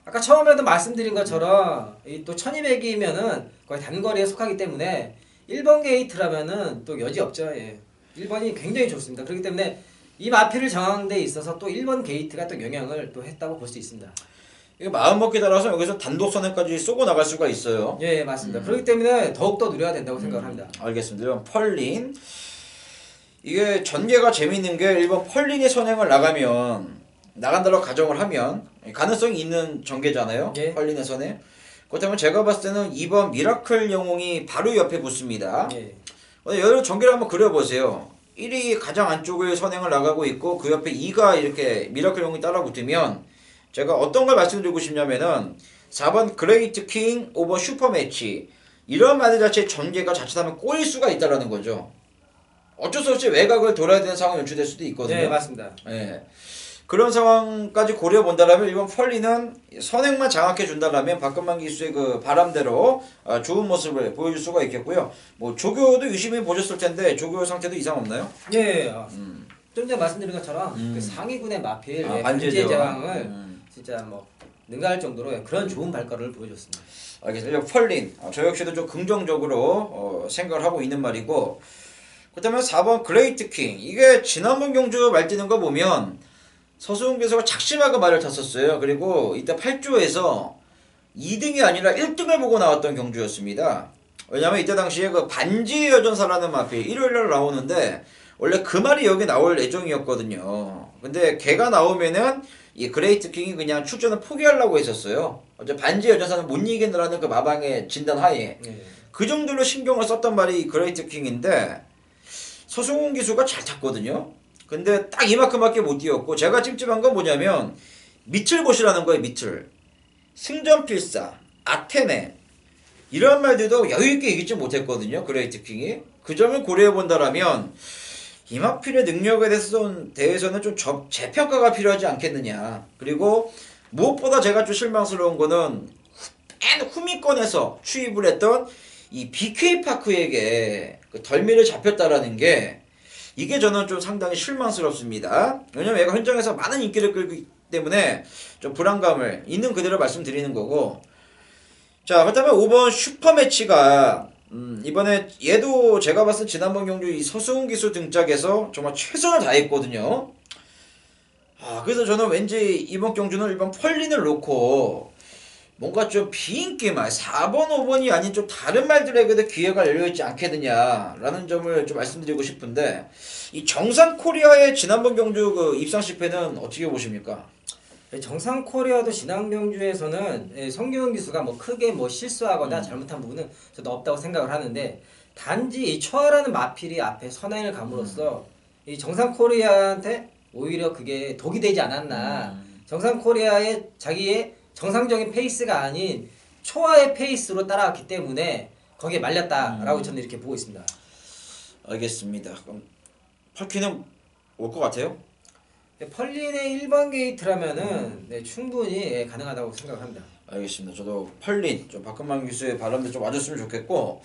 아까 처음에도 말씀드린 것처럼 또 1200이면은 거의 단거리에 속하기 때문에 1번 게이트라면은 또 여지 없죠. 예. 1번이 굉장히 좋습니다. 그렇기 때문에 이 마필을 정하는 데 있어서 또 1번 게이트가 또 영향을 또 했다고 볼 수 있습니다. 이게 마음먹기 따라서 여기서 단독 선행까지 쏘고 나갈 수가 있어요. 예, 맞습니다. 그렇기 때문에 더욱더 누려야 된다고 생각을 합니다. 알겠습니다. 1번 펄린. 이게 전개가 재밌는 게 1번 펄린이 선행을 나간다고 가정을 하면 가능성이 있는 전개잖아요. 예. 펄린의 선행. 그렇다면 제가 봤을 때는 2번 미라클 영웅이 바로 옆에 붙습니다. 예. 여러 전개를 한번 그려보세요. 1이 가장 안쪽을 선행을 나가고 있고 그 옆에 2가 이렇게 미라클 영웅이 따라 붙으면 제가 어떤 걸 말씀드리고 싶냐면은 4번 그레이트 킹 5번 슈퍼매치 이런 말들 자체 전개가 자칫하면 꼬일 수가 있다라는 거죠. 어쩔 수 없이 외곽을 돌아야 되는 상황이 연출될 수도 있거든요. 네, 맞습니다. 예. 그런 상황까지 고려 본다라면 이번 펄리는 선행만 장악해 준다라면 박근만 기수의 그 바람대로 좋은 모습을 보여줄 수가 있겠고요. 뭐 조교도 유심히 보셨을 텐데 조교 상태도 이상 없나요? 예. 좀 전에 말씀드린 것처럼 그 상위군의 마필 반지의 제왕을 진짜 뭐 능가할 정도로 그런 좋은 발걸음을 보여줬습니다. 알겠습니다. 펄린 저 역시도 좀 긍정적으로 생각을 하고 있는 말이고 그렇다면 4번 그레이트 킹 이게 지난번 경주 말 뛰는 거 보면 서수훈 교수가 작심하고 말을 탔었어요. 그리고 이때 8조에서 2등이 아니라 1등을 보고 나왔던 경주였습니다. 왜냐면 이때 당시에 그 반지 여전사라는 마필 일요일날 나오는데 원래 그 말이 여기 나올 예정이었거든요. 근데 걔가 나오면은 이 그레이트 킹이 그냥 출전을 포기하려고 했었어요. 어제 반지 여전사는 못 이기느라는 그 마방의 진단 하에 그 정도로 신경을 썼던 말이 그레이트 킹인데 서승훈 기수가 잘 탔거든요. 근데 딱 이만큼밖에 못 뛰었고 제가 찝찝한 건 뭐냐면 미틀봇이라는 거예요. 미틀 승전필사 아테네 이런 말들도 여유있게 이기지 못했거든요. 그레이트 킹이 그 점을 고려해 본다라면 이마필의 능력에 대해서는 좀 재평가가 필요하지 않겠느냐. 그리고 무엇보다 제가 좀 실망스러운 거는 맨 후미권에서 추입을 했던 이 BK파크에게 그 덜미를 잡혔다라는 게 이게 저는 좀 상당히 실망스럽습니다. 왜냐면 얘가 현장에서 많은 인기를 끌기 때문에 좀 불안감을 있는 그대로 말씀드리는 거고. 자, 그렇다면 5번 슈퍼매치가 이번에 얘도 제가 봤을 때 지난번 경주 이 서수훈 기수 등짝에서 정말 최선을 다했거든요. 그래서 저는 왠지 이번 경주는 1번 펄린을 놓고 뭔가 좀 비인기 말 4번 5번이 아닌 좀 다른 말들에게도 기회가 열려있지 않겠느냐라는 점을 좀 말씀드리고 싶은데 이 정상 코리아의 지난번 경주 그 입상 실패는 어떻게 보십니까? 정상 코리아도 지난 경주에서는 성규현 기수가 뭐 크게 뭐 실수하거나 잘못한 부분은 저도 없다고 생각을 하는데 단지 이 초아라는 마필이 앞에 선행을 감으로써 이 정상 코리아한테 오히려 그게 독이 되지 않았나. 정상 코리아의 자기의 정상적인 페이스가 아닌 초아의 페이스로 따라왔기 때문에 거기에 말렸다라고 저는 이렇게 보고 있습니다. 알겠습니다. 그럼 펄키는 올 것 같아요? 펄린의 1번 게이트라면은 충분히 가능하다고 생각합니다. 알겠습니다. 저도 펄린 좀 박근만 기수의 바람도 좀 와줬으면 좋겠고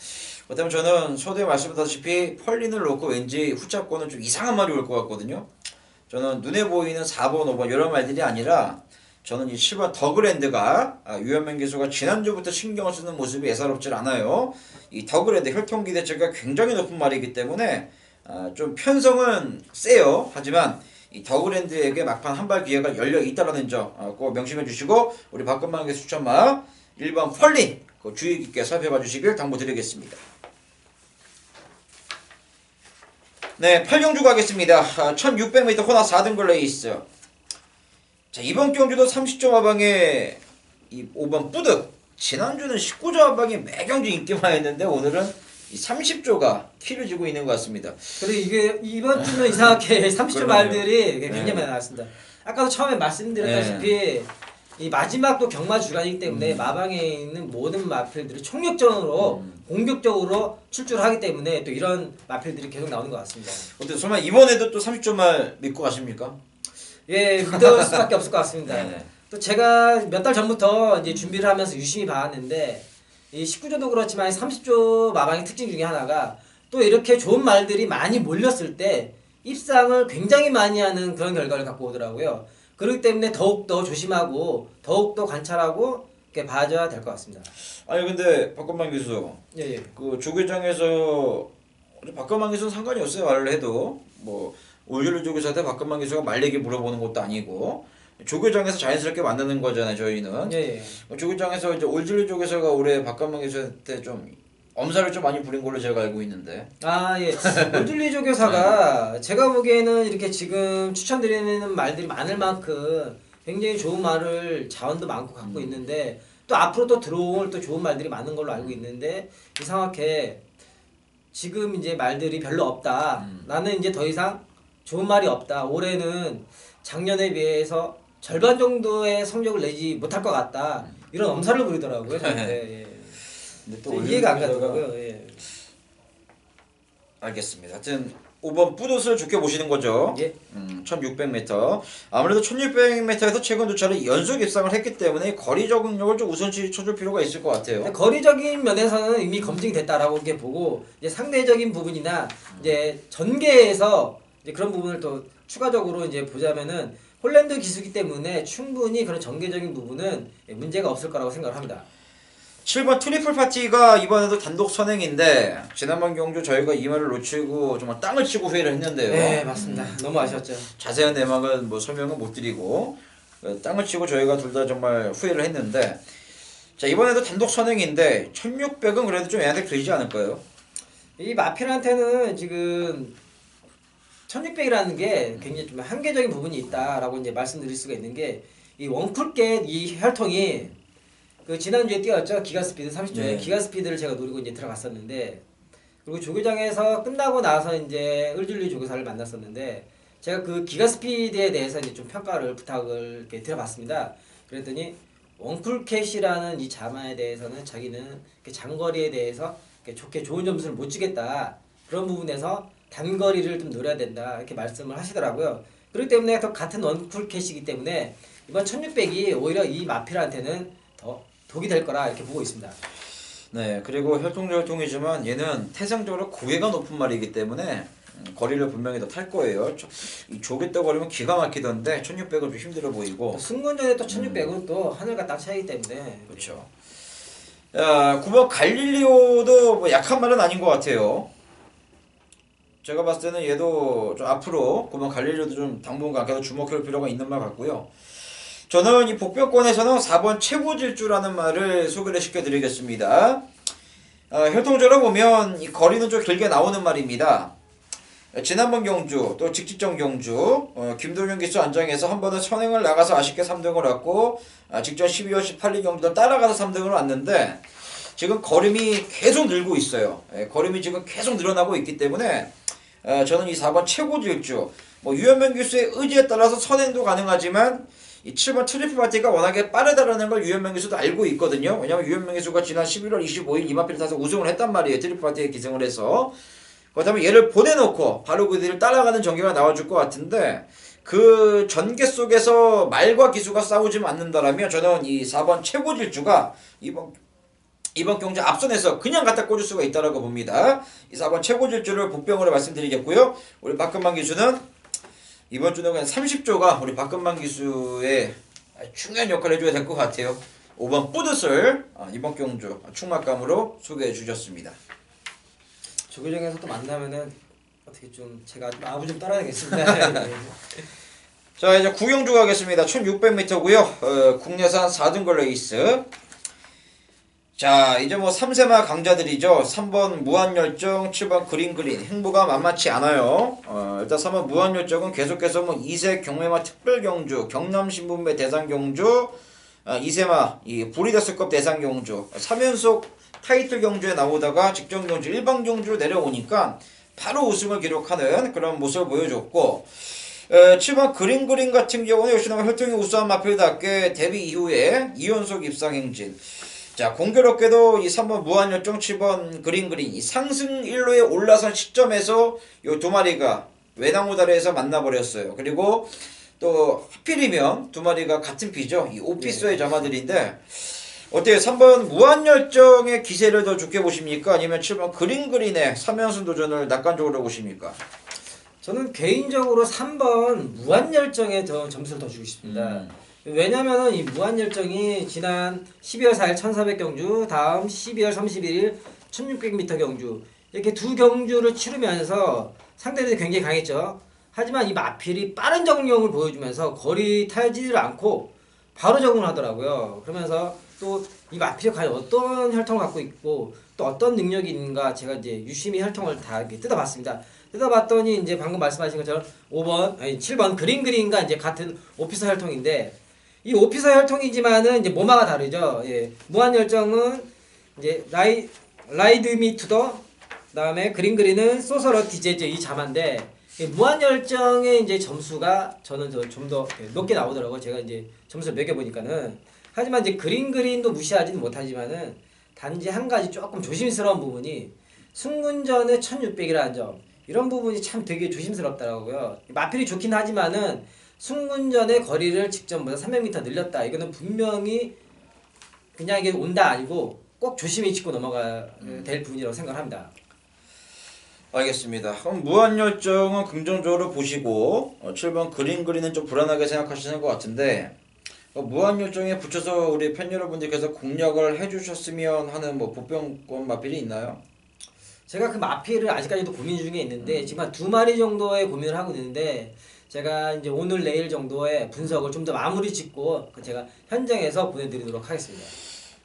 그렇다면 저는 서두에 말씀드렸다시피 펄린을 놓고 왠지 후차권은 좀 이상한 말이 올 것 같거든요. 저는 눈에 보이는 4번 5번 이런 말들이 아니라 저는 이 7번 더그랜드가 유현명 기수가 지난주부터 신경을 쓰는 모습이 예사롭질 않아요. 이 더그랜드 혈통 기대치가 굉장히 높은 말이기 때문에 좀 편성은 세요. 하지만 이 더그랜드에게 막판 한발 기회가 열려 있다라는 점 꼭 명심해 주시고 우리 박근만 기수 추천마 1번 펄린 주의 깊게 살펴봐 주시길 당부드리겠습니다. 네, 8경주 가겠습니다. 1600m 호나 4등급 레이스. 자, 이번 경주도 30점 하방에 이 5번 뿌득. 지난주는 19점 하방에 매경주 인기만 했는데 오늘은 이 30조가 키를 쥐고 있는 것 같습니다. 그리고 이게 이번 주는 이상하게 30조 말들이 굉장히 많이 나왔습니다. 아까도 처음에 말씀드렸다시피 이 마지막도 경마 주간이기 때문에 마방에 있는 모든 마필들이 총력전으로 공격적으로 출주를 하기 때문에 또 이런 마필들이 계속 나오는 것 같습니다. 어때 설마 이번에도 또 30점 말 믿고 가십니까? 예, 믿을 수밖에 없을 것 같습니다. 또 제가 몇 달 전부터 이제 준비를 하면서 유심히 봐왔는데 이 19조도 그렇지만 30조 마방의 특징 중에 하나가 또 이렇게 좋은 말들이 많이 몰렸을 때 입상을 굉장히 많이 하는 그런 결과를 갖고 오더라고요. 그렇기 때문에 더욱더 조심하고 더욱더 관찰하고 이렇게 봐줘야 될 것 같습니다. 아니 근데 박건만 교수 예, 예. 그 조계장에서 박건만 교수는 상관이 없어요. 말을 해도 뭐 올줄리 조교사한테 박건만 교수가 말 얘기 물어보는 것도 아니고 조교장에서 자연스럽게 만드는 거잖아요. 저희는 예, 예. 조교장에서 이제 올줄리 조교사가 올해 박건만 교수한테 좀 엄살을 좀 많이 부린 걸로 제가 알고 있는데. 아, 예. 올줄리조 교사가 제가 보기에는 이렇게 지금 추천드리는 말들이 많을 만큼 굉장히 좋은 말을 자원도 많고 갖고 있는데 또 앞으로 또 들어올 또 좋은 말들이 많은 걸로 알고 있는데 이상하게 지금 이제 말들이 별로 없다. 나는 이제 더 이상 좋은 말이 없다. 올해는 작년에 비해서 절반 정도의 성적을 내지 못할 것 같다. 이런 엄살을 부리더라고요. 저한테. 예. 근데 또 이해가 안 가더라고요. 예. 알겠습니다. 하여튼 5번 뿌듯을 좋게 보시는 거죠. 예. 1600m. 아무래도 1600m에서 최근 두 차례 연속 입상을 했기 때문에 거리 적응력을 좀 우선시 쳐줄 필요가 있을 것 같아요. 근데 거리적인 면에서는 이미 검증이 됐다라고 이렇게 보고 이제 상대적인 부분이나 이제 전개에서 이제 그런 부분을 또 추가적으로 이제 보자면은 홀랜드 기수기 때문에 충분히 그런 전개적인 부분은 문제가 없을 거라고 생각을 합니다. 7번 트리플 파티가 이번에도 단독 선행인데 지난번 경주 저희가 이 말을 놓치고 정말 땅을 치고 후회를 했는데요. 네, 맞습니다. 너무 아쉬웠죠. 자세한 내막은 뭐 설명은 못 드리고 땅을 치고 저희가 둘 다 정말 후회를 했는데 자 이번에도 단독 선행인데 1600은 그래도 좀 얘한테 그리지 않을까요? 이 마필한테는 지금 1600이라는 게 굉장히 좀 한계적인 부분이 있다라고 이제 말씀드릴 수가 있는 게 이 원쿨겟 이 혈통이 그 지난주에 뛰었죠. 기가스피드 30조에 네. 기가스피드를 제가 노리고 이제 들어갔었는데 그리고 조교장에서 끝나고 나서 이제 을줄리 조교사를 만났었는데 제가 그 기가스피드에 대해서 이제 좀 평가를 부탁을 이렇게 드려봤습니다. 그랬더니 원쿨캣이라는 이 자마에 대해서는 자기는 이렇게 장거리에 대해서 이렇게 좋게 좋은 점수를 못 주겠다. 그런 부분에서 단거리를 좀 노려야 된다. 이렇게 말씀을 하시더라고요. 그렇기 때문에 더 같은 원쿨캣이기 때문에 이번 1600이 오히려 이 마필한테는 더 독이 될 거라 이렇게 보고 있습니다. 네, 그리고 혈통이지만 얘는 태생적으로 고개가 높은 말이기 때문에 거리를 분명히 더 탈 거예요. 이 조개떠 거리면 기가 막히던데 1600은 좀 힘들어 보이고. 승군전에 또 1600은 또 하늘과 땅 차이기 때문에 그렇죠. 야, 9번 갈릴리오도 뭐 약한 말은 아닌 것 같아요. 제가 봤을 때는 얘도 좀 앞으로 9번 갈릴리오도 좀 당분간 계속 주목할 필요가 있는 말 같고요. 저는 이 복병권에서는 4번 최고질주라는 말을 소개를 시켜드리겠습니다. 혈통적으로 보면 이 거리는 좀 길게 나오는 말입니다. 지난번 경주 또 직직전 경주 김동현 기수 안장에서 한 번은 선행을 나가서 아쉽게 3등을 왔고 직전 12월 18일 경주도 따라가서 3등을 왔는데 지금 걸음이 계속 늘고 있어요. 걸음이 지금 계속 늘어나고 있기 때문에 저는 이 4번 최고질주 뭐 유현명 기수의 의지에 따라서 선행도 가능하지만 이 7번 트리플 파티가 워낙에 빠르다라는 걸 유현명 기수도 알고 있거든요. 왜냐면 유현명 기수가 지난 11월 25일 이마필을 타서 우승을 했단 말이에요. 트리플 파티에 기승을 해서. 그렇다면 얘를 보내놓고 바로 그들을 따라가는 전개가 나와줄 것 같은데 그 전개 속에서 말과 기수가 싸우지 않는다라면 저는 이 4번 최고질주가 이번 경주 앞선에서 그냥 갖다 꽂을 수가 있다라고 봅니다. 이 4번 최고질주를 복병으로 말씀드리겠고요. 우리 박근만 기수는 이번 주는 그냥 30조가 우리 박근만 기수의 중요한 역할을 해줘야 될 것 같아요. 5번 뿌듯을 이번 경주 충막감으로 소개해 주셨습니다. 조교장에서 또 만나면은 어떻게 좀 제가 좀 아부 좀 따라야겠습니다. 자 이제 구경주 가겠습니다. 1600m고요. 국내산 4등급 레이스. 자 이제 뭐 3세마 강자들이죠. 3번 무한열정, 7번 그린그린 행보가 만만치 않아요. 일단 3번 무한열정은 계속해서 뭐 2세 경매마 특별경주, 경남신분배 대상경주, 2세마 이 브리더스컵 대상경주 3연속 타이틀 경주에 나오다가 직전 경주 일반 경주로 내려오니까 바로 우승을 기록하는 그런 모습을 보여줬고 7번 그린그린 같은 경우는 역시나 혈통이 우수한 마필답게 데뷔 이후에 2연속 입상 행진. 자 공교롭게도 이 3번 무한열정 7번 그린그린 이 상승 1로에 올라선 시점에서 요 두 마리가 외나무다리에서 만나버렸어요. 그리고 또 하필이면 두 마리가 같은 피죠. 이 오피스의 자마들인데 어때요? 3번 무한열정의 기세를 더 좋게 보십니까? 아니면 7번 그린그린의 3연승 도전을 낙관적으로 보십니까? 저는 개인적으로 3번 무한열정에 더 점수를 더 주고 싶습니다. 왜냐면은 이 무한열정이 지난 12월 4일 1400 경주, 다음 12월 31일 1600m 경주 이렇게 두 경주를 치르면서 상대들이 굉장히 강했죠. 하지만 이 마필이 빠른 적응력을 보여주면서 거리 타지를 않고 바로 적응을 하더라고요. 그러면서 또 이 마필이 과연 어떤 혈통을 갖고 있고 또 어떤 능력이 있는가 제가 이제 유심히 혈통을 다 이렇게 뜯어봤습니다. 뜯어봤더니 이제 방금 말씀하신 것처럼 7번 그린그린과 이제 같은 오피서 혈통인데 이 오피서 혈통이지만은 이제 모마가 다르죠. 예. 무한열정은 이제 라이드 미 투더 그다음에 그린그린은 소서러 디제즈 이 자만데 무한열정의 이제 점수가 저는 좀 더 높게 나오더라고요. 제가 이제 점수를 매겨보니까는. 하지만 이제 그린도 무시하지는 못하지만은 단지 한 가지 조금 조심스러운 부분이 승군전의 1600이라는 점 이런 부분이 참 되게 조심스럽더라고요. 마필이 좋긴 하지만은 승군전의 거리를 직전보다 300m 늘렸다. 이거는 분명히 그냥 이게 온다 아니고 꼭 조심히 짚고 넘어가야 될 부분이라고 생각합니다. 알겠습니다. 그럼 무한열정은 긍정적으로 보시고 7번 그린그린은 좀 불안하게 생각하시는 것 같은데 무한열정에 붙여서 우리 팬 여러분들께서 공략을 해주셨으면 하는 뭐 보병권 마필이 있나요? 제가 그 마필을 아직까지도 고민 중에 있는데 지금 한 2마리 정도의 고민을 하고 있는데 제가 이제 오늘 내일 정도의 분석을 좀 더 마무리 짓고 제가 현장에서 보내드리도록 하겠습니다.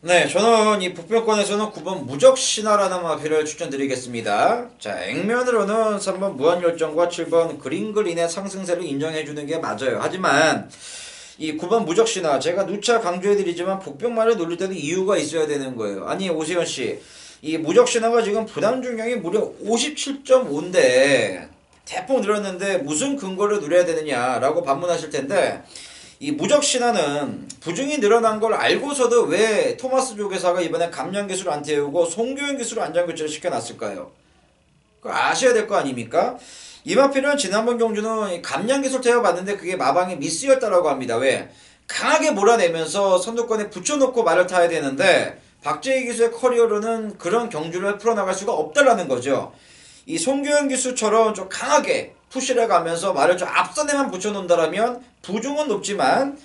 네, 저는 이 보병권에서는 9번 무적신화라는 마필을 추천드리겠습니다. 자, 액면으로는 3번 무한열정과 7번 그린그린의 상승세를 인정해주는 게 맞아요. 하지만 이 9번 무적신화 제가 누차 강조해드리지만 복병말을 노릴 때도 이유가 있어야 되는 거예요. 아니 오세훈씨 이 무적신화가 지금 부담 중량이 무려 57.5인데 대폭 늘었는데 무슨 근거를 누려야 되느냐라고 반문하실 텐데 이 무적신화는 부중이 늘어난 걸 알고서도 왜 토마스 조계사가 이번에 감량 기술을 안 태우고 송교현 기술을 안전교체를 시켜놨을까요? 그거 아셔야 될 거 아닙니까? 이마필은 지난번 경주는 감량 기술 태워봤는데 그게 마방의 미스였다라고 합니다. 왜? 강하게 몰아내면서 선두권에 붙여놓고 말을 타야 되는데 박재희 기수의 커리어로는 그런 경주를 풀어나갈 수가 없다라는 거죠. 이 송규현 기수처럼 좀 강하게 푸시를 가면서 말을 좀 앞선에만 붙여놓는다라면 부중은 높지만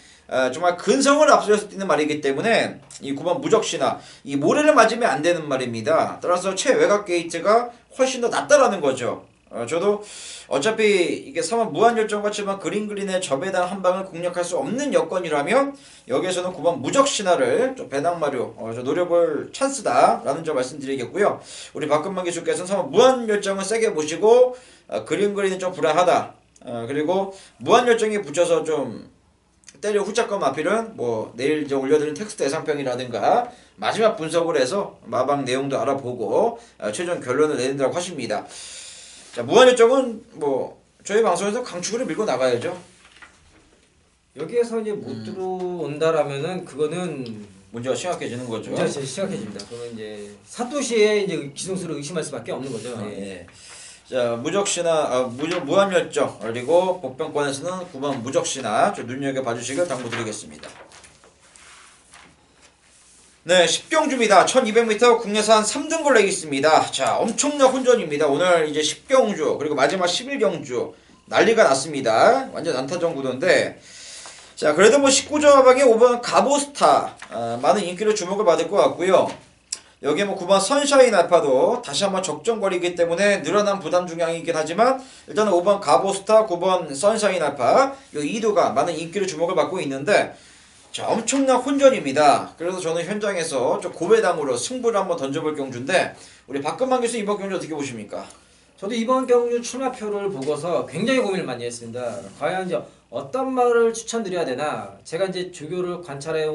정말 근성을 앞서서 뛰는 말이기 때문에 이 9번 무적신화 이 모래를 맞으면 안 되는 말입니다. 따라서 최외곽 게이트가 훨씬 더 낫다라는 거죠. 저도 어차피 이게 3번 무한열정 같지만 그린그린의 저배당 한 방을 공략할 수 없는 여건이라면 여기에서는 9번 무적신화를 좀 배낭마료 노려볼 찬스다라는 점 말씀드리겠고요. 우리 박근만 기수께서는 3번 무한열정을 세게 보시고 그린그린은 좀 불안하다. 그리고 무한열정에 붙여서 좀 때려 후짝건 마필은 뭐 내일 이제 올려드린 텍스트 예상평이라든가 마지막 분석을 해서 마방 내용도 알아보고 최종 결론을 내린다고 하십니다. 자, 무한열정은 뭐 저희 방송에서 강추구를 밀고 나가야죠. 여기에서 이제 못 들어온다라면은 그거는 문제가 심각해지는 거죠. 문제가 진짜 심각해집니다. 그러면 이제 사토시의 이제 기승수를 의심할 수밖에 없는 거죠. 예. 자, 무한열정 그리고 복병권에서는 9번 무적신화 좀 눈여겨 봐주시길 당부드리겠습니다. 네, 10경주입니다. 1200m 국내산 3등걸 내겠습니다. 자, 엄청난 혼전입니다. 오늘 이제 10경주 그리고 마지막 11경주 난리가 났습니다. 완전 난타전 구도인데 자, 그래도 뭐 19점 하방에 5번 가보스타 많은 인기를 주목을 받을 것 같고요. 여기에 뭐 9번 선샤인 알파도 다시 한번 적정거리이기 때문에 늘어난 부담 중량이긴 하지만 일단은 5번 가보스타, 9번 선샤인 알파 이 2도가 많은 인기를 주목을 받고 있는데 자, 엄청난 혼전입니다. 그래서 저는 현장에서 좀 고배당으로 승부를 한번 던져볼 경주인데 우리 박근만 교수 이번 경주 어떻게 보십니까? 저도 이번 경주 출마표를 보고서 굉장히 고민을 많이 했습니다. 과연 이제 어떤 말을 추천드려야 되나? 제가 이제 조교를 관찰해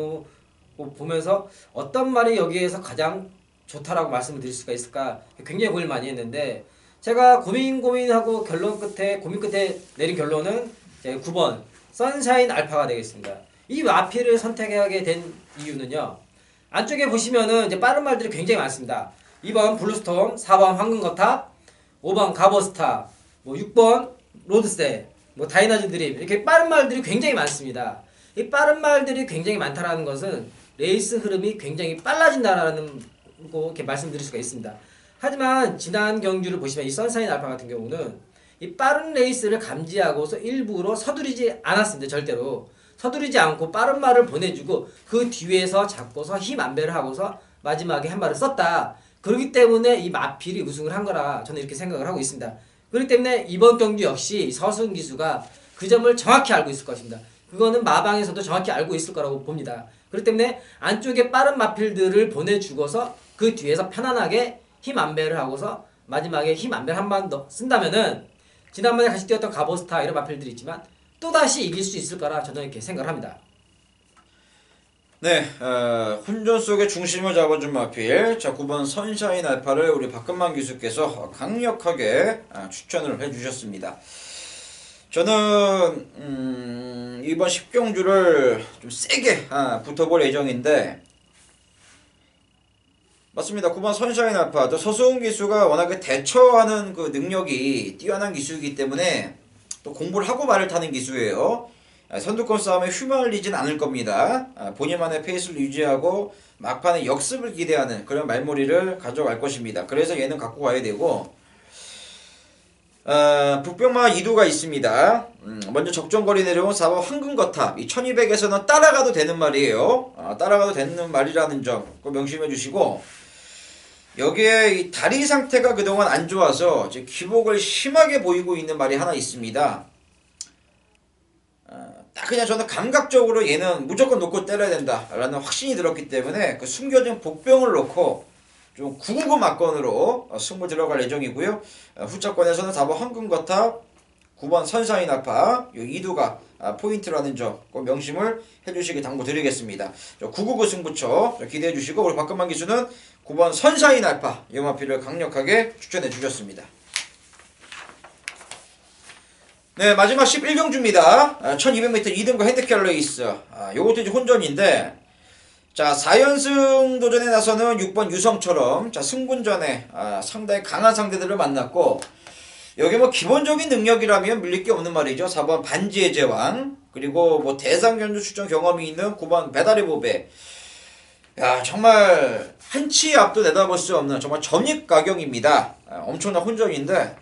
보면서 어떤 말이 여기에서 가장 좋다라고 말씀을 드릴 수가 있을까? 굉장히 고민을 많이 했는데 제가 고민하고 고민 끝에 내린 결론은 9번 선샤인 알파가 되겠습니다. 이 마필을 선택하게 된 이유는요. 안쪽에 보시면은 이제 빠른 말들이 굉장히 많습니다. 2번 블루스톰, 4번 황금거탑, 5번 가버스타, 뭐 6번 로드세, 뭐 다이나즈 드림 이렇게 빠른 말들이 굉장히 많습니다. 이 빠른 말들이 굉장히 많다라는 것은 레이스 흐름이 굉장히 빨라진다라는 거 이렇게 말씀드릴 수가 있습니다. 하지만 지난 경주를 보시면 이 선샤인 알파 같은 경우는 이 빠른 레이스를 감지하고서 일부러 서두르지 않았습니다. 절대로 서두르지 않고 빠른 말을 보내주고 그 뒤에서 잡고서 힘 안배를 하고서 마지막에 한 발을 썼다. 그렇기 때문에 이 마필이 우승을 한 거라 저는 이렇게 생각을 하고 있습니다. 그렇기 때문에 이번 경주 역시 서수은 기수가 그 점을 정확히 알고 있을 것입니다. 그거는 마방에서도 정확히 알고 있을 거라고 봅니다. 그렇기 때문에 안쪽에 빠른 마필들을 보내주고서 그 뒤에서 편안하게 힘 안배를 하고서 마지막에 힘 안배를 한 번 더 쓴다면은 지난번에 같이 뛰었던 가보스타 이런 마필들이 있지만 또다시 이길 수 있을 거라 저는 이렇게 생각을 합니다. 네, 혼전 속의 중심을 잡아준 마필. 자, 9번 선샤인 알파를 우리 박근만 기수께서 강력하게 추천을 해주셨습니다. 저는 이번 10경주를 좀 세게 붙어볼 예정인데 맞습니다. 9번 선샤인 알파. 또 서수은 기수가 워낙에 대처하는 그 능력이 뛰어난 기수이기 때문에 또 공부를 하고 말을 타는 기수예요. 선두권 싸움에 휘말리진 않을 겁니다. 본인만의 페이스를 유지하고 막판에 역습을 기대하는 그런 말머리를 가져갈 것입니다. 그래서 얘는 갖고 가야 되고 북병마 2두가 있습니다. 먼저 적정거리 내려온 4번 황금거탑. 이 1200에서는 따라가도 되는 말이에요. 따라가도 되는 말이라는 점 꼭 명심해 주시고 여기에 이 다리 상태가 그동안 안 좋아서 이제 기복을 심하게 보이고 있는 말이 하나 있습니다. 딱 그냥 저는 감각적으로 얘는 무조건 놓고 때려야 된다라는 확신이 들었기 때문에 그 숨겨진 복병을 놓고 좀 999 막건으로 승부 들어갈 예정이고요. 후차권에서는 4번 황금거탑, 9번 선샤인 알파, 이 2두가 포인트라는 점 꼭 명심을 해주시기 당부드리겠습니다. 999 승부처 기대해 주시고 우리 박근만 기수는 9번 선샤인 알파 이 마필을 강력하게 추천해 주셨습니다. 네, 마지막 11경주입니다. 1200m 2등과 핸드캡 레이스. 요것도 이제 혼전인데, 자, 4연승 도전에 나서는 6번 유성처럼, 자, 승군전에, 상당히 강한 상대들을 만났고, 여기 뭐 기본적인 능력이라면 밀릴 게 없는 말이죠. 4번 반지의 제왕, 그리고 뭐 대상견주 출전 경험이 있는 9번 배달의 보배. 야, 정말 한치 앞도 내다볼 수 없는 정말 전입가경입니다. 엄청난 혼전인데,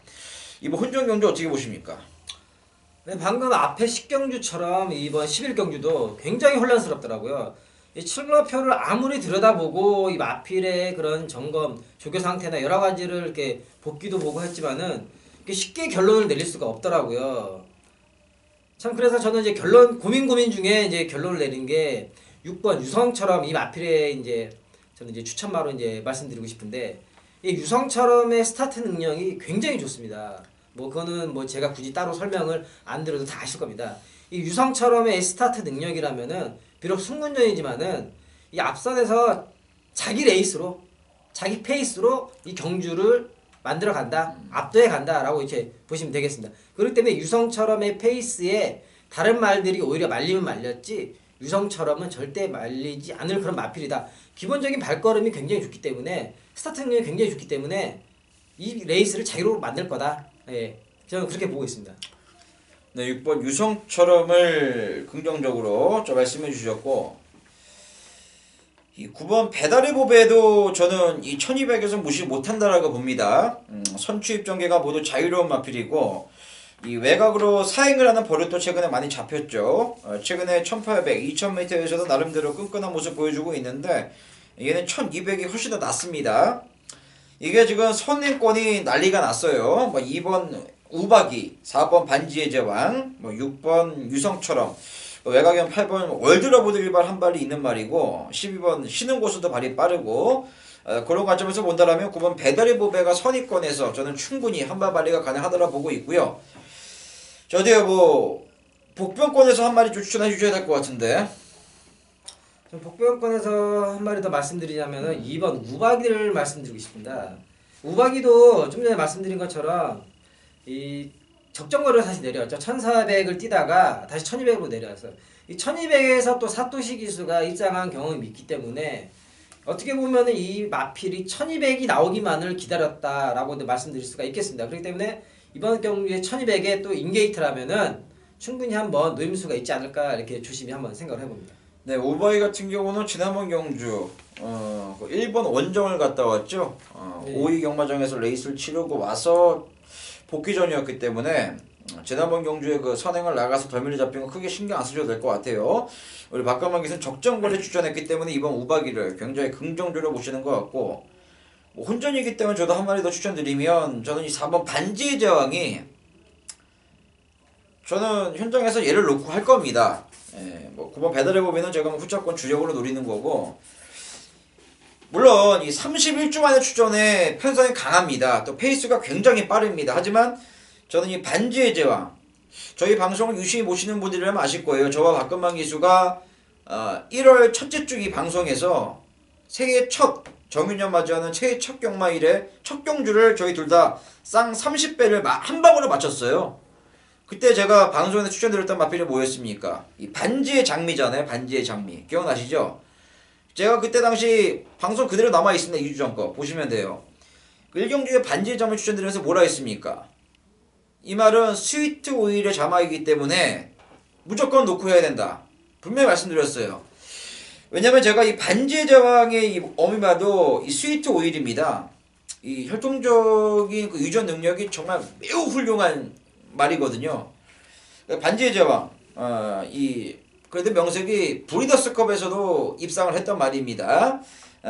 이번 혼전 경주 어떻게 보십니까? 네, 방금 앞에 10경주처럼 이번 11경주도 굉장히 혼란스럽더라고요. 이 출마표를 아무리 들여다보고 이 마필의 그런 점검, 조교 상태나 여러 가지를 이렇게 복기도 보고 했지만은 쉽게 결론을 내릴 수가 없더라고요. 참 그래서 저는 이제 고민 중에 이제 결론을 내린 게 6번 유성처럼 이 마필의 이제 저는 이제 추천마로 이제 말씀드리고 싶은데 이 유성처럼의 스타트 능력이 굉장히 좋습니다. 뭐 그거는 뭐 제가 굳이 따로 설명을 안 드려도 다 아실 겁니다. 이 유성처럼의 스타트 능력이라면은 비록 승군전이지만은 이 앞선에서 자기 레이스로 자기 페이스로 이 경주를 만들어 간다, 압도해 간다라고 이렇게 보시면 되겠습니다. 그렇기 때문에 유성처럼의 페이스에 다른 말들이 오히려 말리면 말렸지 유성처럼은 절대 말리지 않을 그런 마필이다. 기본적인 발걸음이 굉장히 좋기 때문에 스타트 능력이 굉장히 좋기 때문에 이 레이스를 자유로 만들 거다. 예, 저는 그렇게 보고 있습니다. 네, 6번 유성처럼을 긍정적으로 좀 말씀해 주셨고 이 9번 배달의 보배도 저는 이 1200에서 무시 못한다라고 봅니다. 선취입 전개가 모두 자유로운 마필이고 이 외곽으로 사행을 하는 버릇도 최근에 많이 잡혔죠. 최근에 1800, 2000m에서도 나름대로 끈끈한 모습 보여주고 있는데 얘는 1200이 훨씬 더 낫습니다. 이게 지금 선행권이 난리가 났어요. 뭐 2번 우박이, 4번 반지의 제왕, 뭐 6번 유성처럼, 외곽엔 8번 월드러브드 일발 한 발이 있는 말이고 12번 쉬는 곳에도 발이 빠르고 그런 관점에서 본다라면 9번 배달의 보배가 선의권에서 저는 충분히 한 발 발리가 가능하다고 보고 있고요. 저도요 뭐 복병권에서 한 마리 좀 추천해 주셔야 될 것 같은데. 복병권에서 한 마리 더 말씀드리자면은 2번 우박이를 말씀드리고 싶습니다. 우박이도 좀 전에 말씀드린 것처럼 이 적정거리를 다시 내려왔죠. 1400을 뛰다가 다시 1200으로 내려왔어요. 이 1200에서 또 사토시 기수가 입상한 경험이 있기 때문에 어떻게 보면은 이 마필이 1200이 나오기만을 기다렸다라고 말씀드릴 수가 있겠습니다. 그렇기 때문에 이번 경기에 1200에 또 인게이트라면은 충분히 한번 노림수가 있지 않을까 이렇게 조심히 한번 생각을 해봅니다. 네, 오바이 같은 경우는 지난번 경주 그 일본 원정을 갔다 왔죠. 네. 5위 경마장에서 레이스를 치르고 와서 복귀전이었기 때문에 지난번 경주에 그 선행을 나가서 덜미를 잡힌 거 크게 신경 안 쓰셔도 될 것 같아요. 우리 박감만 기수는 적정거리에 출전했기 때문에 이번 우박이를 굉장히 긍정적으로 보시는 것 같고, 뭐 혼전이기 때문에 저도 한 마리 더 추천드리면 저는 이 4번 반지의 제왕이 저는 현장에서 얘를 놓고 할 겁니다. 예, 뭐 9번 배달해 보면은 제가 뭐 후차권 주력으로 노리는 거고, 물론 이 31주 만에 출전에 편성이 강합니다. 또 페이스가 굉장히 빠릅니다. 하지만 저는 이 반지의 제왕, 저희 방송을 유심히 보시는 분들이라면 아실 거예요. 저와 박근만 기수가 1월 첫째 주 이 방송에서 새해 첫 정유년 맞이하는 새해 첫 경마일에 첫 경주를 저희 둘 다 쌍 30배를 한 방으로 맞췄어요. 그때 제가 방송에서 추천드렸던 마필이 뭐였습니까? 이 반지의 장미잖아요. 반지의 장미. 기억나시죠? 제가 그때 당시 방송 그대로 남아있습니다. 2주 전 거. 보시면 돼요. 그 1경주에 반지의 장미 추천드리면서 뭐라 했습니까? 이 말은 스위트 오일의 자막이기 때문에 무조건 놓고 해야 된다. 분명히 말씀드렸어요. 왜냐면 제가 이 반지의 제왕의 이 어미마도 이 스위트 오일입니다. 이 혈통적인 그 유전 능력이 정말 매우 훌륭한 말이거든요. 반지의 제왕, 그래도 명색이 브리더스컵에서도 입상을 했던 말입니다.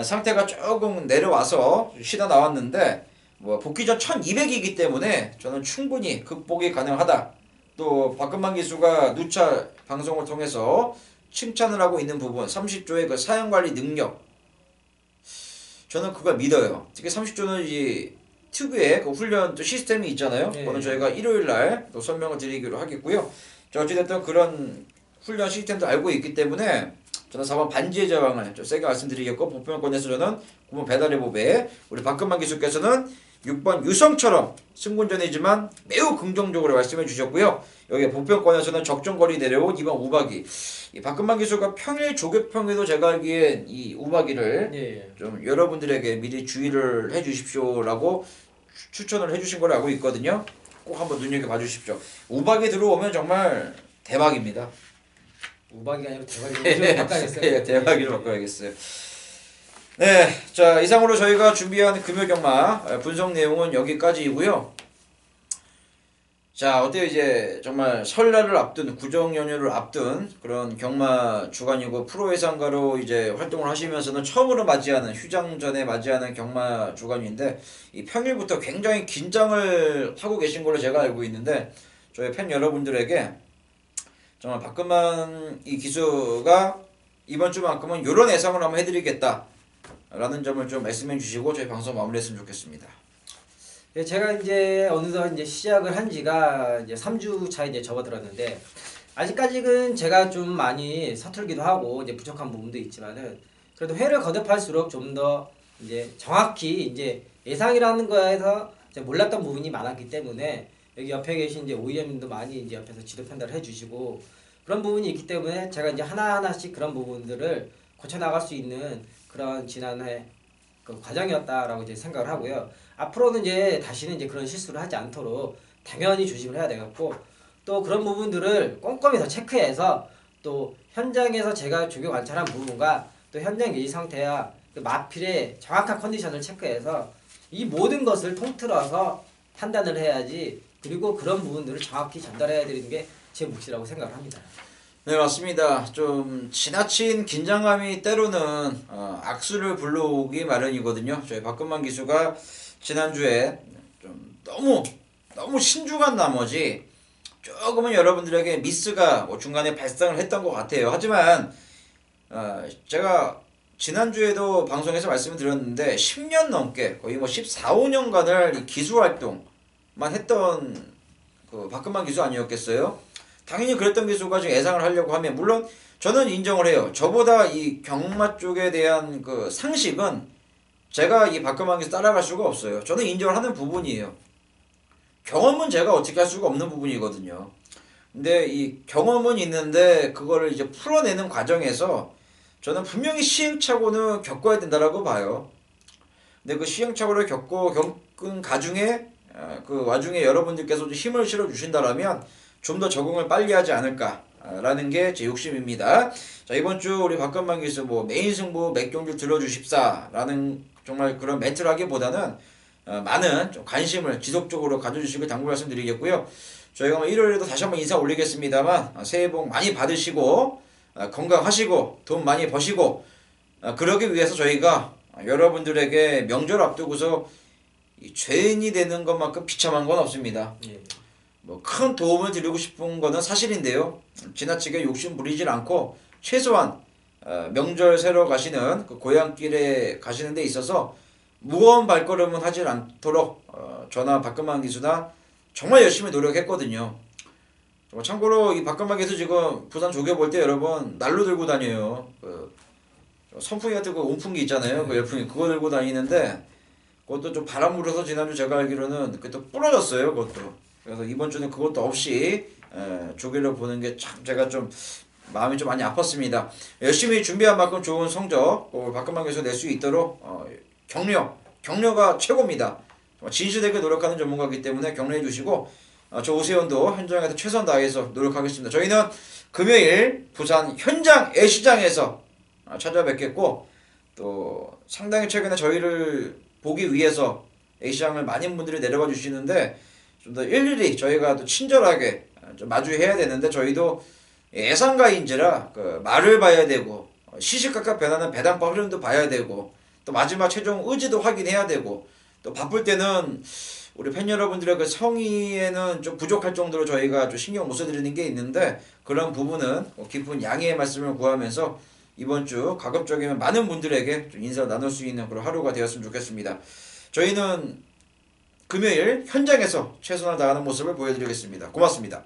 상태가 조금 내려와서 쉬다 나왔는데 뭐 복귀전 1200이기 때문에 저는 충분히 극복이 가능하다. 또 박근만 기수가 누차 방송을 통해서 칭찬을 하고 있는 부분, 30조의 그 사용관리 능력, 저는 그걸 믿어요. 특히 30조는 이 특유의 그 훈련 또 시스템이 있잖아요. 네. 그거는 저희가 일요일날 또 설명을 드리기로 하겠고요. 자, 어찌됐든 그런 훈련 시스템도 알고 있기 때문에 저는 4번 반지의 제왕을 좀 세게 말씀드리겠고, 보편권에서 저는 9번 배달의 보배, 우리 박근만 기수께서는 6번 유성처럼 승군전이지만 매우 긍정적으로 말씀해 주셨고요. 여기 보편권에서는 적정거리 내려온 2번 우박이, 이 박근만 기수가 평일 조격평에도 제가 알기엔 이 우박이를 예. 좀 여러분들에게 미리 주의를 해 주십시오라고 추천을 해 주신 걸 알고 있거든요. 꼭 한번 눈여겨봐 주십시오. 우박이 들어오면 정말 대박입니다. 우박이 아니라 대박이 바꿔야겠어요. 예, 대박으로 바꿔야겠어요. 네, 자, 이상으로 저희가 준비한 금요 경마 분석 내용은 여기까지이고요. 자, 어때요? 이제 정말 설날을 앞둔, 구정 연휴를 앞둔 그런 경마 주간이고, 프로 예상가로 이제 활동을 하시면서는 처음으로 맞이하는, 휴장 전에 맞이하는 경마 주간인데, 이 평일부터 굉장히 긴장을 하고 계신 걸로 제가 알고 있는데, 저희 팬 여러분들에게 정말 박근만 이 기수가 이번 주만큼은 이런 예상을 한번 해드리겠다 라는 점을 좀 말씀해 주시고 저희 방송 마무리했으면 좋겠습니다. 예, 제가 이제 어느덧 이제 시작을 한 지가 이제 3주 차 이제 접어들었는데, 아직까지는 제가 좀 많이 서툴기도 하고 이제 부족한 부분도 있지만은, 그래도 회를 거듭할수록 좀 더 이제 정확히 이제 예상이라는 거에서 이제 몰랐던 부분이 많았기 때문에, 여기 옆에 계신 이제 OEM님도 많이 이제 옆에서 지도 편달을 해주시고 그런 부분이 있기 때문에 제가 이제 하나하나씩 그런 부분들을 고쳐 나갈 수 있는 그런 지난해 그 과정이었다라고 이제 생각을 하고요. 앞으로는 이제 다시는 이제 그런 실수를 하지 않도록 당연히 조심을 해야 되겠고, 또 그런 부분들을 꼼꼼히 더 체크해서 또 현장에서 제가 조교 관찰한 부분과 또 현장 예지 상태와 그 마필의 정확한 컨디션을 체크해서 이 모든 것을 통틀어서 판단을 해야지, 그리고 그런 부분들을 정확히 전달해야 되는 게 제 몫이라고 생각을 합니다. 네, 맞습니다. 좀 지나친 긴장감이 때로는 악수를 불러오기 마련이거든요. 저희 박근만 기수가 지난주에 좀 너무 신중한 나머지 조금은 여러분들에게 미스가 뭐 중간에 발생을 했던 것 같아요. 하지만 제가 지난주에도 방송에서 말씀을 드렸는데 10년 넘게 거의 뭐 14, 15년간을 이 기수 활동만 했던 그 박근만 기수 아니었겠어요? 당연히 그랬던 기수가 지금 예상을 하려고 하면, 물론 저는 인정을 해요. 저보다 이 경마 쪽에 대한 그 상식은 제가 이 박근만 기수 따라갈 수가 없어요. 저는 인정을 하는 부분이에요. 경험은 제가 어떻게 할 수가 없는 부분이거든요. 근데 이 경험은 있는데 그거를 이제 풀어내는 과정에서 저는 분명히 시행착오는 겪어야 된다라고 봐요. 근데 그 시행착오를 겪은 가중에 그 와중에 여러분들께서 힘을 실어 주신다라면 좀 더 적응을 빨리 하지 않을까라는 게 제 욕심입니다. 자, 이번 주 우리 박건만 기수 뭐 메인 승부 몇 경기 들어주십사라는 정말 그런 멘트를 하기보다는 많은 좀 관심을 지속적으로 가져주시길 당부 말씀드리겠고요. 저희가 뭐 일요일에도 다시 한번 인사 올리겠습니다만 새해 복 많이 받으시고 건강하시고 돈 많이 버시고 그러기 위해서 저희가 여러분들에게 명절 앞두고서 이 죄인이 되는 것만큼 비참한 건 없습니다. 예. 뭐 큰 도움을 드리고 싶은 거는 사실인데요. 지나치게 욕심 부리질 않고 최소한 명절 새러 가시는 그 고향길에 가시는 데 있어서 무거운 발걸음은 하질 않도록 저나 박근만 기수나 정말 열심히 노력했거든요. 참고로 이 박근만 기수 지금 부산 조개 볼 때 여러분 난로 들고 다녀요. 그 선풍기 같은 거 온풍기 있잖아요. 그 열풍기 그거 들고 다니는데 그것도 좀 바람 불어서 지난주 제가 알기로는 그게 또 부러졌어요. 그것도. 그래서 이번 주는 그것도 없이 조개를 보는 게 참 제가 좀 마음이 좀 많이 아팠습니다. 열심히 준비한 만큼 좋은 성적 박근만 교수 낼 수 있도록 격려가 최고입니다. 진실되게 노력하는 전문가이기 때문에 격려해 주시고 저 오세훈도 현장에서 최선 다해서 노력하겠습니다. 저희는 금요일 부산 현장 애시장에서 찾아뵙겠고 또 상당히 최근에 저희를 보기 위해서 애시장을 많은 분들이 내려와 주시는데 좀 더 일일이 저희가 또 친절하게 좀 마주해야 되는데 저희도 예상가인지라 그 말을 봐야 되고 시시각각 변하는 배당과 흐름도 봐야 되고 또 마지막 최종 의지도 확인해야 되고 또 바쁠 때는 우리 팬 여러분들의 그 성의에는 좀 부족할 정도로 저희가 좀 신경 못 써드리는 게 있는데 그런 부분은 깊은 양해의 말씀을 구하면서 이번 주 가급적이면 많은 분들에게 좀 인사를 나눌 수 있는 그런 하루가 되었으면 좋겠습니다. 저희는 금요일 현장에서 최선을 다하는 모습을 보여드리겠습니다. 고맙습니다.